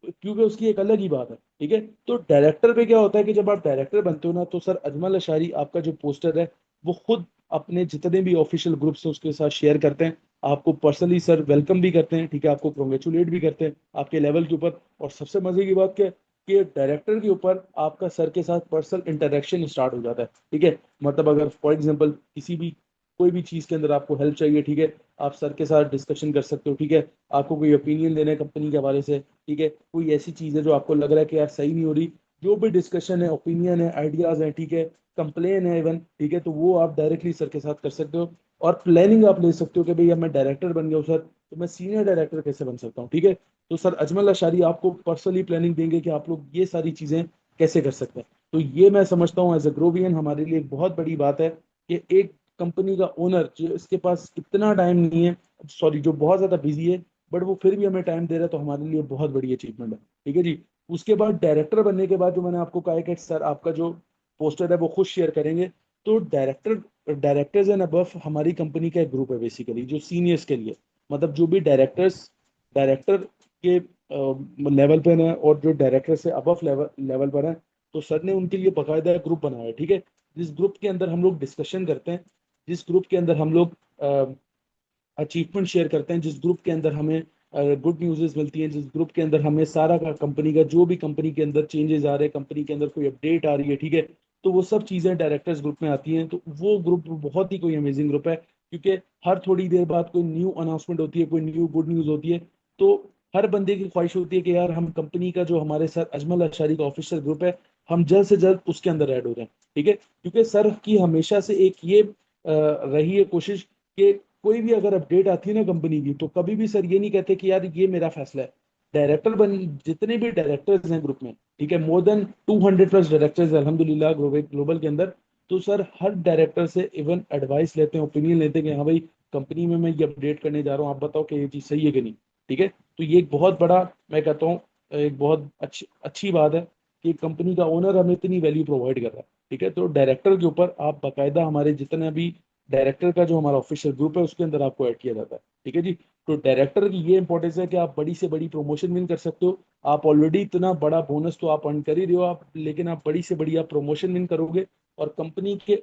क्योंकि उसकी एक अलग ही बात है, ठीक है। तो डायरेक्टर पे क्या होता है कि जब आप डायरेक्टर बनते हो ना, तो सर अजमल अशारी आपका जो पोस्टर है वो खुद अपने जितने भी ऑफिशियल ग्रुप्स हैं उसके साथ शेयर करते हैं, आपको पर्सनली सर वेलकम भी करते हैं, ठीक है, आपको कॉन्ग्रेचुलेट भी करते हैं आपके लेवल के ऊपर। और सबसे मजे की बात क्या है कि डायरेक्टर के ऊपर आपका सर के साथ पर्सनल इंटरेक्शन स्टार्ट हो जाता है, ठीक है। मतलब अगर फॉर एग्जांपल किसी भी कोई भी चीज के अंदर आपको हेल्प चाहिए, ठीक है, आप सर के साथ डिस्कशन कर सकते हो, ठीक है। आपको कोई ओपिनियन देना है कंपनी के हवाले से, ठीक है, कोई ऐसी चीज है जो आपको लग रहा है कि यार सही नहीं हो रही, जो भी डिस्कशन है, ओपिनियन है, आइडियाज है, ठीक है, कंप्लेन है इवन, ठीक है, तो वो आप डायरेक्टली सर के साथ कर सकते हो। और प्लानिंग आप ले सकते हो कि भाई अब मैं डायरेक्टर बन गया हूँ सर, तो मैं सीनियर डायरेक्टर कैसे बन सकता हूँ, ठीक है। तो सर अजमल अशारी आपको पर्सनली प्लानिंग देंगे कि आप लोग ये सारी चीजें कैसे कर सकते हैं। तो ये मैं समझता हूँ एज अ ग्रोवियन हमारे लिए एक बहुत बड़ी बात है कि एक कंपनी का ओनर जो इसके पास इतना टाइम नहीं है, सॉरी, जो बहुत ज्यादा बिजी है, बट वो फिर भी हमें टाइम दे रहा है, तो हमारे लिए बहुत बड़ी अचीवमेंट है, ठीक है जी। उसके बाद डायरेक्टर बनने के बाद जो मैंने आपको कहा है कि सर आपका जो पोस्टर है वो खुद शेयर करेंगे, तो डायरेक्टर्स एंड अबव हमारी कंपनी का एक ग्रुप है बेसिकली जो सीनियर्स के लिए, मतलब जो भी डायरेक्टर के लेवल पर है और जो डायरेक्टर से अबव लेवल लेवल पर है, तो सर ने उनके लिए बकायदा ग्रुप बनाया है, ठीक है, जिस ग्रुप के अंदर हम लोग डिस्कशन करते हैं, जिस ग्रुप के अंदर हम लोग अचीवमेंट शेयर करते हैं, जिस ग्रुप के अंदर हमें गुड न्यूज़ मिलती हैं, जिस ग्रुप के अंदर हमें सारा का कंपनी का जो भी कंपनी के अंदर चेंजेस आ रहे हैं, कंपनी के अंदर कोई अपडेट आ रही है, ठीक है, तो वो सब चीज़ें डायरेक्टर्स ग्रुप में आती हैं। तो वो ग्रुप बहुत ही कोई अमेजिंग ग्रुप है, क्योंकि हर थोड़ी देर बाद कोई न्यू अनाउंसमेंट होती है, कोई न्यू गुड न्यूज़ होती है, तो हर बंदे की ख्वाहिश होती है कि यार हम कंपनी का जो हमारे सर अजमल अंसारी का ऑफिशियल ग्रुप है, हम जल्द से जल्द उसके अंदर ऐड हो जाएं, ठीक है, क्योंकि सर की हमेशा से एक ये रही है कोशिश कि कोई भी अगर अपडेट आती है ना कंपनी की, तो कभी भी सर ये नहीं कहते कि यार ये मेरा फैसला है। डायरेक्टर बन जितने भी डायरेक्टर्स हैं ग्रुप में, ठीक है, मोर देन 200 प्लस डायरेक्टर्स अल्हम्दुलिल्लाह ग्लोबल के अंदर, तो सर हर डायरेक्टर से इवन एडवाइस लेते हैं, ओपिनियन लेते हैं कि हाँ भाई कंपनी में मैं ये अपडेट करने जा रहा हूँ, आप बताओ कि ये चीज़ सही है कि नहीं, ठीक है। तो ये एक बहुत बड़ा, मैं कहता हूँ एक बहुत अच्छी अच्छी बात है कि कंपनी का ओनर हमें इतनी वैल्यू प्रोवाइड कर रहा है, ठीक है। तो डायरेक्टर के ऊपर आप बाकायदा हमारे जितने भी डायरेक्टर का जो हमारा ऑफिशियल ग्रुप है उसके अंदर आपको ऐड किया जाता है, ठीक है जी। तो डायरेक्टर की ये इंपॉर्टेंस है कि आप बड़ी से बड़ी प्रमोशन विन कर सकते हो, आप ऑलरेडी इतना बड़ा बोनस तो आप अर्न कर ही रहे हो आप, लेकिन आप बड़ी से बड़ी आप प्रमोशन विन करोगे और कंपनी के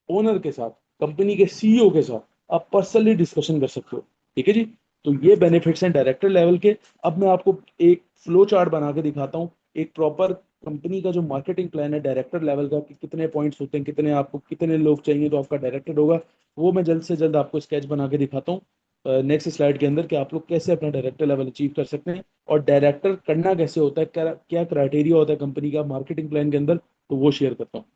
ओनर के साथ, कंपनी के सीईओ के साथ आप पर्सनली डिस्कशन कर सकते हो, ठीक है जी। तो ये बेनिफिट्स हैं डायरेक्टर लेवल के। अब मैं आपको एक फ्लो चार्ट बना के दिखाता हूँ, एक प्रॉपर कंपनी का जो मार्केटिंग प्लान है डायरेक्टर लेवल का, कि कितने पॉइंट्स होते हैं, कितने आपको कितने लोग चाहिए तो आपका डायरेक्टर होगा, वो मैं जल्द से जल्द आपको स्केच बना के दिखाता हूँ नेक्स्ट स्लाइड के अंदर, कि आप लोग कैसे अपना डायरेक्टर लेवल अचीव कर सकते हैं और डायरेक्टर करना कैसे होता है, क्या क्या क्राइटेरिया होता है कंपनी का मार्केटिंग प्लान के अंदर, तो वो शेयर करता हूँ।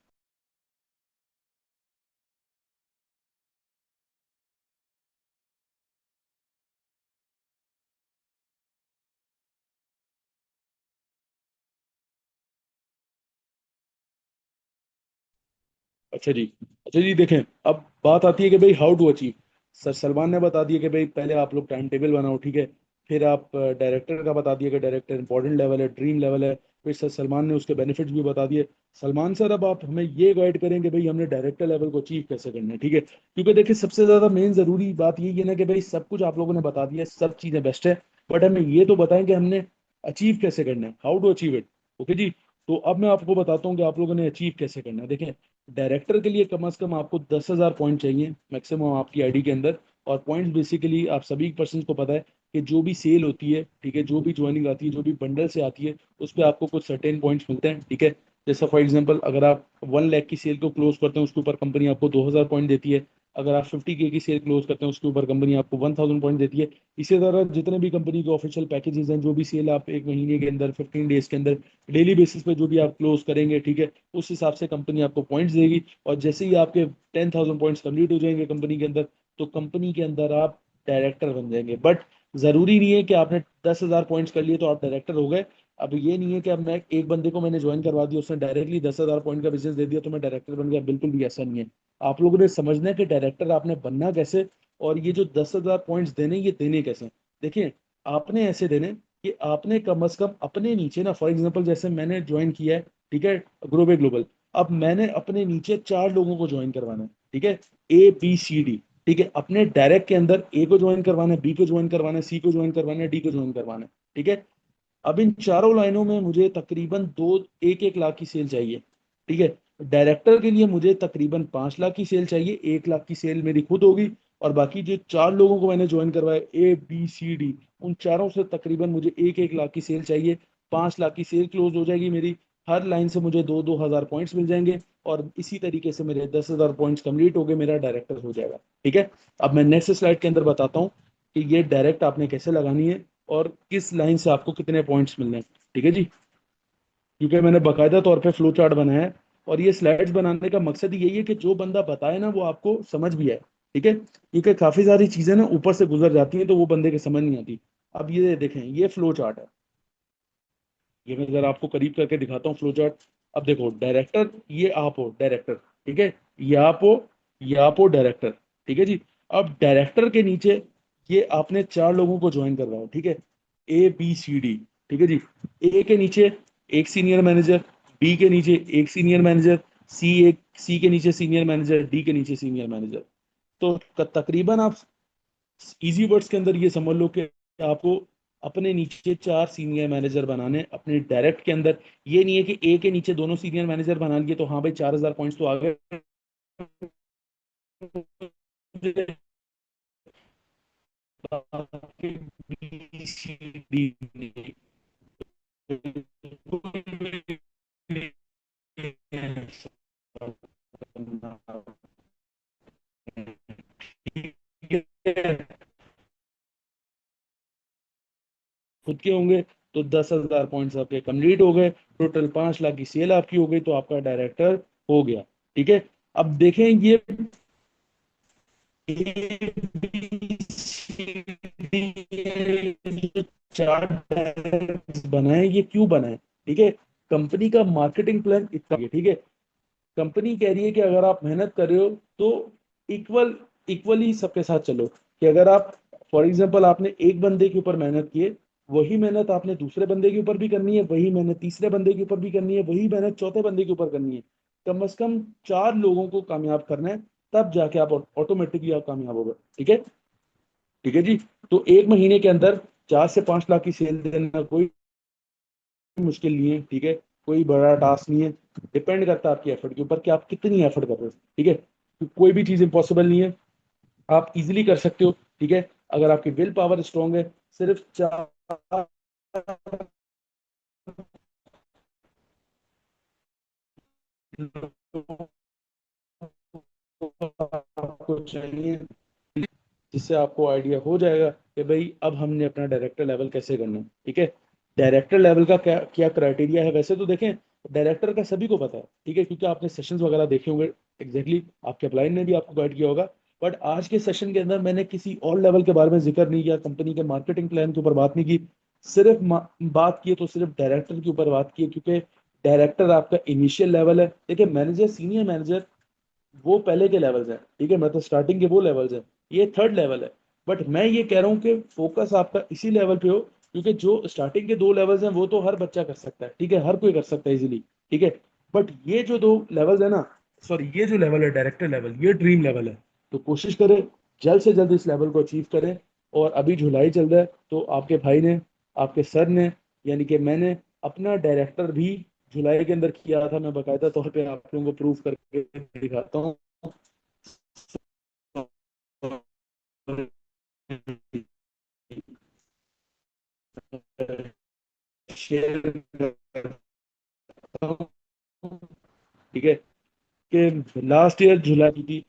अच्छा जी, अच्छा जी, देखें, अब बात आती है कि भाई how to achieve. Sir Salman ने बता दिया कि भाई पहले आप लोग टाइम टेबल बनाओ, ठीक है, फिर आप डायरेक्टर का बता दिया कि डायरेक्टर इंपॉर्टेंट लेवल है, ड्रीम लेवल है, फिर सर सलमान ने उसके बेनिफिट्स भी बता दिए। सलमान सर अब आप हमें ये गाइड करेंगे भाई हमने डायरेक्टर लेवल को अचीव कैसे करना है, ठीक है, क्योंकि देखिए सबसे ज्यादा मेन जरूरी बात यही है ना कि भाई सब कुछ आप लोगों ने बता दिया, सब चीजें बेस्ट है, बट हमें ये तो बताएं कि हमने अचीव कैसे करना है, how to achieve it, okay जी। तो अब मैं आपको बताता हूँ कि आप लोगों ने अचीव कैसे करना है। देखें, डायरेक्टर के लिए कम से कम आपको 10,000 पॉइंट चाहिए मैक्सिमम आपकी आईडी के अंदर। और पॉइंट्स बेसिकली आप सभी पर्सन को पता है कि जो भी सेल होती है, ठीक है, जो भी ज्वाइनिंग आती है, जो भी बंडल से आती है, उस पर आपको कुछ सर्टेन पॉइंट्स मिलते हैं, ठीक है। जैसा फॉर एग्जांपल अगर आप 1 लाख की सेल को क्लोज करते हैं उसके ऊपर कंपनी आपको 2,000 पॉइंट देती है। अगर आप 50K की सेल क्लोज करते हैं उसके ऊपर कंपनी आपको 1,000 पॉइंट देती है। इसी तरह जितने भी कंपनी के ऑफिशियल पैकेजेस हैं, जो भी सेल आप एक महीने के अंदर 15 डेज के अंदर डेली बेसिस पे जो भी आप क्लोज करेंगे, ठीक है, उस हिसाब से कंपनी आपको पॉइंट्स देगी। और जैसे ही आपके 10,000 पॉइंट्स कंप्लीट हो जाएंगे कंपनी के अंदर, तो कंपनी के अंदर आप डायरेक्टर बन जाएंगे। बट जरूरी नहीं है कि आपने 10,000 पॉइंट्स कर लिए तो आप डायरेक्टर हो गए। अब ये नहीं है कि अब मैं एक बंदे को मैंने ज्वाइन करवा दिया, उसने डायरेक्टली 10,000 पॉइंट का बिजनेस दे दिया तो मैं डायरेक्टर बन गया, बिल्कुल भी ऐसा नहीं है। आप लोगों ने समझना है कि डायरेक्टर आपने बनना कैसे, और ये जो 10,000 पॉइंट्स देने, ये देने कैसे। देखिए, आपने ऐसे देने कि आपने कम से कम अपने नीचे ना, फॉर एग्जांपल जैसे मैंने ज्वाइन किया है, ठीक है, ग्रोवे ग्लोबल। अब मैंने अपने नीचे 4 लोगों को ज्वाइन करवाना है, ठीक है, ABCD, ठीक है। अपने डायरेक्ट के अंदर ए को ज्वाइन करवाना है, बी को ज्वाइन करवाना है, सी को ज्वाइन करवाना है, डी को ज्वाइन करवाना है, ठीक है। अब इन चारों लाइनों में मुझे तकरीबन 1-1 लाख की सेल चाहिए, ठीक है। डायरेक्टर के लिए मुझे तकरीबन 5 लाख की सेल चाहिए, 1 लाख की सेल मेरी खुद होगी। और बाकी जो 4 लोगों को मैंने ज्वाइन करवाया, ABCD, उन चारों से तकरीबन मुझे 1-1 लाख की सेल चाहिए। 5 लाख की सेल क्लोज हो जाएगी मेरी। हर लाइन से मुझे 2-2 हज़ार पॉइंट्स मिल जाएंगे, और इसी तरीके से मेरे 10,000 पॉइंट्स कंप्लीट हो गए, मेरा डायरेक्टर हो जाएगा, ठीक है। अब मैं नेक्स्ट स्लाइड के अंदर बताता हूँ कि ये डायरेक्ट आपने कैसे लगानी है और किस लाइन से आपको कितने पॉइंट्स मिलने हैं, ठीक है जी। क्योंकि मैंने बाकायदा तौर पे फ्लो चार्ट बनाया है, और ये स्लाइड्स बनाने का मकसद यही है कि जो बंदा बताए ना वो आपको समझ भी आए, ठीक है। क्योंकि काफी सारी चीजें ना ऊपर से गुजर जाती हैं तो वो बंदे के समझ नहीं आती। अब ये देखें, ये फ्लो चार्ट है, ये मैं जरा आपको करीब करके दिखाता हूँ फ्लो चार्ट। अब देखो, डायरेक्टर, ये आप हो डायरेक्टर, ठीक है, ये आप हो, ये आप हो डायरेक्टर, ठीक है जी। अब डायरेक्टर के नीचे ये आपने 4 लोगों को ज्वाइन करवाया, ठीक है, ABCD, ठीक है जी। ए के नीचे एक सीनियर मैनेजर, बी के नीचे एक सीनियर मैनेजर, सी के नीचे सीनियर मैनेजर, डी के नीचे सीनियर मैनेजर। तो तकरीबन आप इजी वर्ड्स के अंदर ये समझ लो कि आपको अपने नीचे 4 सीनियर मैनेजर बनाने हैं अपने डायरेक्ट के अंदर। ये नहीं है कि ए के नीचे दोनों सीनियर मैनेजर बना लिए तो हाँ भाई 4,000 पॉइंट्स तो आ गए, बी सी डी खुद के होंगे तो 10,000 पॉइंट्स आपके कंप्लीट हो गए, टोटल 5 लाख की सेल आपकी हो गई, तो आपका डायरेक्टर हो गया, ठीक है। अब देखें, ये चार्ट बनाए, ये क्यों बनाए, ठीक है। कंपनी का मार्केटिंग प्लान इतना है, ठीक है। कंपनी कह रही है कि अगर आप मेहनत कर रहे हो तो इक्वल इक्वली सबके साथ चलो। कि अगर आप, फॉर एग्जांपल, आपने एक बंदे के ऊपर मेहनत की है, वही मेहनत आपने दूसरे बंदे के ऊपर भी करनी है, वही मेहनत तीसरे बंदे के ऊपर भी करनी है, वही मेहनत चौथे बंदे के ऊपर करनी है। कम से कम 4 लोगों को कामयाब करना है, तब जाके आप ऑटोमेटिकली आप कामयाब हो गए, ठीक है। ठीक है जी। तो एक महीने के अंदर 4 से 5 लाख की सेल देना कोई मुश्किल नहीं है, ठीक है। कोई बड़ा टास्क नहीं है। डिपेंड करता है आपकी एफर्ट के ऊपर कि आप कितनी एफर्ट कर रहे हो, ठीक है। तो कोई भी चीज इम्पॉसिबल नहीं है, आप इजिली कर सकते हो, ठीक है। अगर आपकी विल पावर स्ट्रांग है, सिर्फ 4 आपको चाहिए, जिससे आपको आइडिया हो जाएगा कि भाई अब हमने अपना डायरेक्टर लेवल कैसे करना है, ठीक है। डायरेक्टर लेवल का क्या क्या क्राइटेरिया है, वैसे तो देखें, डायरेक्टर का सभी को पता है, ठीक है, क्योंकि आपने सेशंस वगैरह देखे होंगे। एग्जैक्टली आपके अपलाइन ने भी आपको गाइड किया होगा। बट आज के सेशन के अंदर मैंने किसी और लेवल के बारे में जिक्र नहीं किया, कंपनी के मार्केटिंग प्लान के ऊपर बात नहीं की। सिर्फ बात की तो सिर्फ डायरेक्टर के ऊपर बात की है, क्योंकि डायरेक्टर आपका इनिशियल लेवल है। देखिए, मैनेजर, सीनियर मैनेजर, वो पहले के लेवल्स हैं, ठीक है, मतलब स्टार्टिंग के वो लेवल्स हैं, ये थर्ड लेवल है। बट मैं ये कह रहा हूँ कि फोकस आपका इसी लेवल पे हो, क्योंकि जो स्टार्टिंग के 2 लेवल्स हैं वो तो हर बच्चा कर सकता है, ठीक है, हर कोई कर सकता है इजीली, ठीक है। बट ये जो 2 लेवल्स है ना, सॉरी, ये जो लेवल है डायरेक्टर लेवल, ये ड्रीम लेवल है। तो कोशिश करें जल्द से जल्द इस लेवल को अचीव करें। और अभी जुलाई चल रहा है, तो आपके भाई ने, आपके सर ने, यानी कि मैंने अपना डायरेक्टर भी जुलाई के अंदर किया था। मैं बकायदा तौर पे आप लोगों को प्रूफ करके दिखाता हूँ, शेयर करता हूँ, ठीक है, कि लास्ट ईयर जुलाई की थी।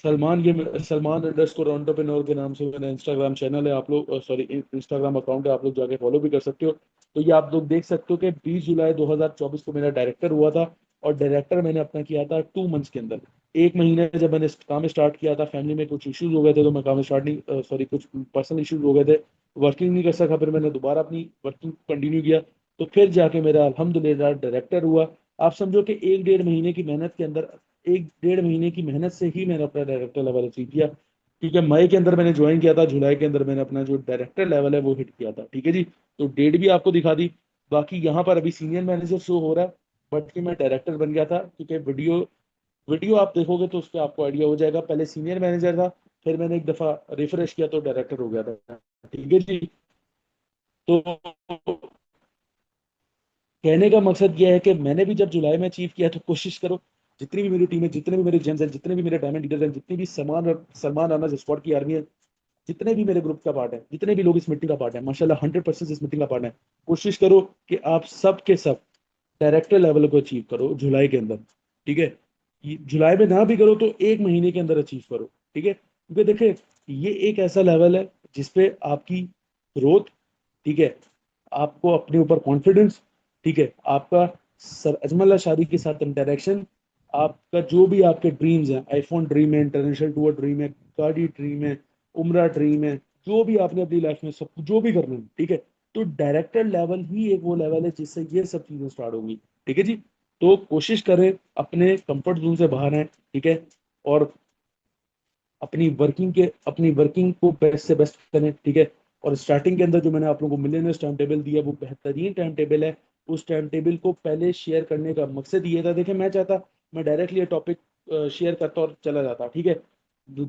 सलमान, ये सलमान अंडरस्कोर एंटरप्रेन्योर के नाम से मेरा इंस्टाग्राम चैनल है, आप लोग, सॉरी, इंस्टाग्राम अकाउंट है, आप लोग जाके फॉलो भी कर सकते हो। तो ये आप लोग देख सकते हो कि 20 जुलाई 2024 को मेरा डायरेक्टर हुआ था, और डायरेक्टर मैंने अपना किया था 2 मंथ्स के अंदर, एक महीने जब मैंने काम स्टार्ट किया था, फैमिली में कुछ इश्यूज हो गए थे, तो मैं काम स्टार्ट नहीं, सॉरी, कुछ पर्सनल इश्यूज हो गए थे, वर्किंग नहीं कर सका। फिर मैंने दोबारा अपनी वर्किंग कंटिन्यू किया, तो फिर जाके मेरा अल्हम्दुलिल्लाह डायरेक्टर हुआ। आप समझो कि 1 डेढ़ महीने की मेहनत के अंदर, 1 डेढ़ महीने की मेहनत से ही मैंने अपना डायरेक्टर लेवल अचीव किया। ठीक है, मई के अंदर मैंने ज्वाइन किया था, जुलाई के अंदर मैंने अपना जो डायरेक्टर लेवल है वो हिट किया था। ठीक है जी, तो डेट भी आपको दिखा दी। बाकी यहाँ पर अभी सीनियर मैनेजर शो हो रहा है, बट कि मैं डायरेक्टर बन गया था, क्योंकि वीडियो वीडियो आप देखोगे तो उस पर आपको आइडिया हो जाएगा। पहले सीनियर मैनेजर था, फिर मैंने एक दफा रिफ्रेश किया तो डायरेक्टर हो गया था। ठीक है जी, तो कहने का मकसद यह है कि मैंने भी जब जुलाई में अचीव किया, तो कोशिश करो जितनी भी मेरी टीम है, जितने भी मेरे जेम्स हैं, जितने भी मेरे डायमंड लीडर्स हैं, जितनी भी सलमान सलमान राणा स्क्वाड की आर्मी है, जितने भी मेरे ग्रुप का पार्ट है, जितने भी लोग इस मीटिंग का पार्ट है, माशाल्लाह 100% इस मीटिंग का पार्ट है, कोशिश करो कि आप सब के सब डायरेक्टर लेवल को अचीव करो जुलाई के अंदर। ठीक है, जुलाई में ना भी करो तो 1 महीने के अंदर अचीव करो। ठीक है, क्योंकि देखिए, ये एक ऐसा लेवल है जिसपे आपकी ग्रोथ, ठीक है, आपको अपने ऊपर कॉन्फिडेंस, ठीक है, आपका सर अजमल अशारी के साथ इंटरेक्शन, आपका जो भी आपके ड्रीम्स हैं, आईफोन ड्रीम है, इंटरनेशनल टूर ड्रीम है, गाड़ी ड्रीम है, उम्रा ड्रीम है, जो भी आपने अपनी लाइफ में सब जो भी करना है, ठीक है, तो डायरेक्टर लेवल ही एक वो लेवल है जिससे ये सब चीजें स्टार्ट होंगी। ठीक है जी, तो कोशिश करें अपने कंफर्ट जोन से बाहर हैं, ठीक है, और अपनी वर्किंग को बेस्ट से बेस्ट करें। ठीक है, और स्टार्टिंग के अंदर जो मैंने आप लोगों को मिलियनर्स टाइम टेबल दिया, वो बेहतरीन टाइम टेबल है। उस टाइम टेबल को पहले शेयर करने का मकसद ये था, देखिए मैं चाहता मैं डायरेक्टली ये टॉपिक शेयर करता और चला जाता, ठीक है,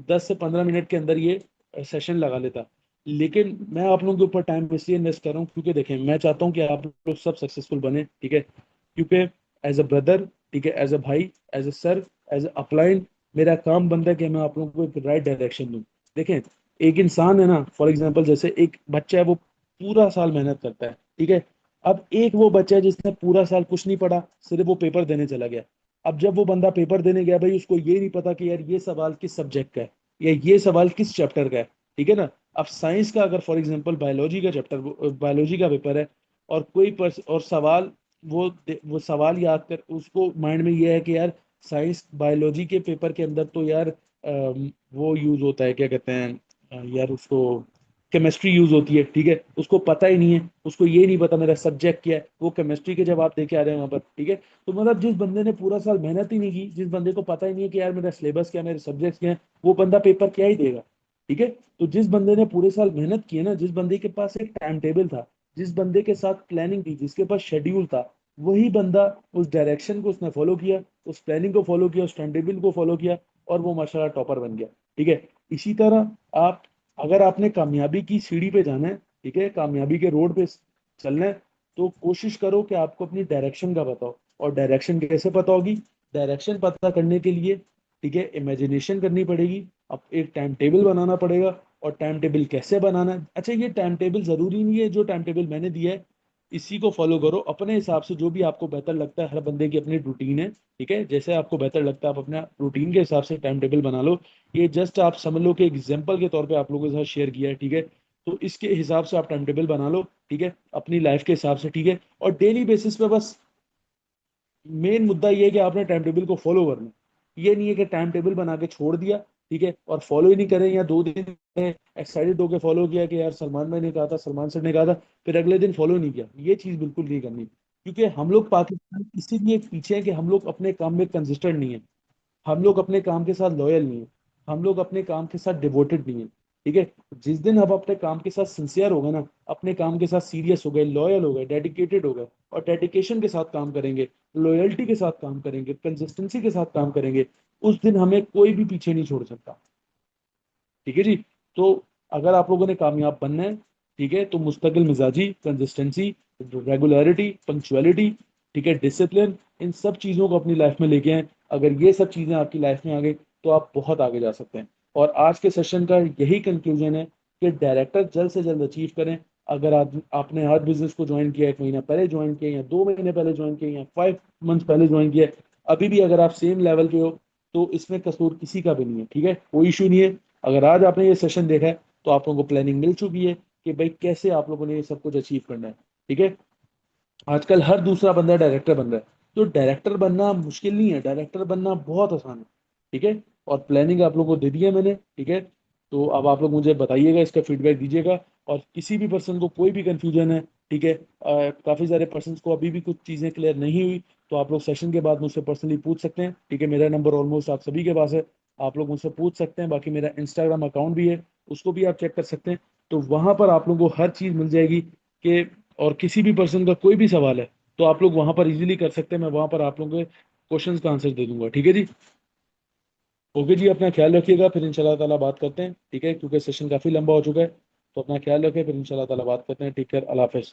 10 से 15 मिनट के अंदर ये सेशन लगा लेता। लेकिन मैं आप लोगों के ऊपर टाइम इसलिए इन्वेस्ट कर रहा हूँ क्योंकि देखें, मैं चाहता हूँ कि आप लोग सब सक्सेसफुल बने। ठीक है, क्योंकि एज अ ब्रदर, ठीक है, एज अ भाई, as a sir, as a upline, मेरा काम बनता है कि मैं आप लोगों को एक राइट डायरेक्शन दूं। देखें, एक इंसान है ना, फॉर एग्जांपल जैसे एक बच्चा है, वो पूरा साल मेहनत करता है, ठीक है, अब एक वो बच्चा है जिसने पूरा साल कुछ नहीं पढ़ा, सिर्फ वो पेपर देने चला गया। अब जब वो बंदा पेपर देने गया, भाई उसको ये नहीं पता कि यार ये सवाल किस सब्जेक्ट का है, या ये सवाल किस चैप्टर का है। ठीक है ना, अब साइंस का अगर फॉर एग्जांपल बायोलॉजी का चैप्टर, बायोलॉजी का पेपर है, और और सवाल, वो सवाल याद कर, उसको माइंड में ये है कि यार साइंस बायोलॉजी के पेपर के अंदर तो यार वो यूज होता है, क्या कहते हैं, यार उसको केमिस्ट्री यूज होती है। ठीक है, उसको पता ही नहीं है, उसको ये नहीं पता मेरा सब्जेक्ट क्या है, वो केमिस्ट्री के जवाब दे के आ रहे हैं वहां पर। ठीक है, तो मतलब जिस बंदे ने पूरा साल मेहनत ही नहीं की, जिस बंदे को पता ही नहीं है कि यार मेरा सिलेबस क्या है, मेरे सब्जेक्ट क्या है, वो बंदा पेपर क्या ही देगा। ठीक है, तो जिस बंदे ने पूरे साल मेहनत की है ना, जिस बंदे के पास एक टाइम टेबल था, जिस बंदे के साथ प्लानिंग थी, जिसके पास शेड्यूल था, वही बंदा उस डायरेक्शन को उसने फॉलो किया, उस प्लानिंग को फॉलो किया, उस टाइम टेबल को फॉलो किया, और वो माशाल्लाह टॉपर बन गया। ठीक है, इसी तरह आप, अगर आपने कामयाबी की सीढ़ी पे जाना है, ठीक है, कामयाबी के रोड पे चलना है, तो कोशिश करो कि आपको अपनी डायरेक्शन का पता हो। और डायरेक्शन कैसे पता होगी? डायरेक्शन पता करने के लिए, ठीक है, इमेजिनेशन करनी पड़ेगी, अब एक टाइम टेबल बनाना पड़ेगा। और टाइम टेबल कैसे बनाना है? अच्छा, ये टाइम टेबल जरूरी नहीं है जो टाइम टेबल मैंने दिया है इसी को फॉलो करो अपने हिसाब से, जो भी आपको बेहतर लगता है। हर बंदे की अपनी रूटीन है, ठीक है, जैसे आपको बेहतर लगता है आप अपना रूटीन के हिसाब से टाइम टेबल बना लो। ये जस्ट आप समझ लो कि एग्जाम्पल के तौर पे आप लोगों के साथ शेयर किया है। ठीक है, तो इसके हिसाब से आप टाइम टेबल बना लो, ठीक है, अपनी लाइफ के हिसाब से। ठीक है, और डेली बेसिस पे बस मेन मुद्दा ये है कि आपने टाइम टेबल को फॉलो करना है। ये नहीं है कि टाइम टेबल बना के छोड़ दिया, ठीक है, और फॉलो ही नहीं करें, या 2 दिन एक्साइटेड होकर फॉलो किया कि यार सलमान भाई ने कहा था, सलमान सर ने कहा था, फिर अगले दिन फॉलो नहीं किया। ये चीज बिल्कुल नहीं करनी, क्योंकि हम लोग पाकिस्तान इसीलिए पीछे हैं कि हम लोग अपने काम में कंसिस्टेंट नहीं है, हम लोग अपने काम के साथ लॉयल नहीं है, हम लोग अपने काम के साथ डिवोटेड नहीं है। ठीक है, जिस दिन हम अपने काम के साथ सिंसियर हो गए ना, अपने काम के साथ सीरियस हो गए, लॉयल हो गए, डेडिकेटेड हो गए, और डेडिकेशन के साथ काम करेंगे, लॉयल्टी के साथ काम करेंगे, कंसिस्टेंसी के साथ काम करेंगे, उस दिन हमें कोई भी पीछे नहीं छोड़ सकता। ठीक है जी, तो अगर आप लोगों ने कामयाब बनना है, ठीक है, तो मुस्तकिल मिजाजी, कंसिस्टेंसी, रेगुलरिटी, पंक्चुअलिटी, ठीक है, डिसिप्लिन, इन सब चीज़ों को अपनी लाइफ में लेके आए। अगर ये सब चीज़ें आपकी लाइफ में आ गई, तो आप बहुत आगे जा सकते हैं। और आज के सेशन का यही कंक्लूजन है कि डायरेक्टर जल्द से जल्द अचीव करें। अगर आपने आज बिजनेस को ज्वाइन किया, 1 महीना पहले ज्वाइन किया, या 2 महीने पहले ज्वाइन किया, या 5 मंथ पहले ज्वाइन किया, अभी भी अगर आप सेम लेवल पे हो, तो इसमें कसूर किसी का भी नहीं है। ठीक है, कोई इशू नहीं है। अगर आज आपने ये सेशन देखा है, तो आप लोगों को प्लानिंग मिल चुकी है कि भाई कैसे आप लोगों ने ये सब कुछ अचीव करना है। ठीक है, आजकल हर दूसरा बंदा डायरेक्टर बन रहा है, तो डायरेक्टर बनना मुश्किल नहीं है, डायरेक्टर बनना बहुत आसान है। ठीक है। और प्लानिंग आप लोगों को दे दी है मैंने, ठीक है। तो अब आप लोग मुझे बताइएगा, इसका फीडबैक दीजिएगा। और किसी भी पर्सन को कोई भी कंफ्यूजन है, ठीक है, काफ़ी सारे पर्सन को अभी भी कुछ चीज़ें क्लियर नहीं हुई, तो आप लोग सेशन के बाद मुझसे पर्सनली पूछ सकते हैं, ठीक है। मेरा नंबर ऑलमोस्ट आप सभी के पास है, आप लोग मुझसे पूछ सकते हैं। बाकी मेरा इंस्टाग्राम अकाउंट भी है, उसको भी आप चेक कर सकते हैं। तो वहाँ पर आप लोगों को हर चीज़ मिल जाएगी कि, और किसी भी पर्सन का कोई भी सवाल है तो आप लोग वहाँ पर इजीली कर सकते हैं। मैं वहाँ पर आप लोगों के क्वेश्चंस का आंसर दे दूंगा, ठीक है जी। ओके जी, अपना ख्याल रखिएगा, फिर इंशाल्लाह ताला बात करते हैं, ठीक है, क्योंकि सेशन काफ़ी लंबा हो चुका है। तो अपना ख्याल रखें, फिर इंशाल्लाह ताला बात करते हैं। टेक केयर, अल्लाह हाफिज़।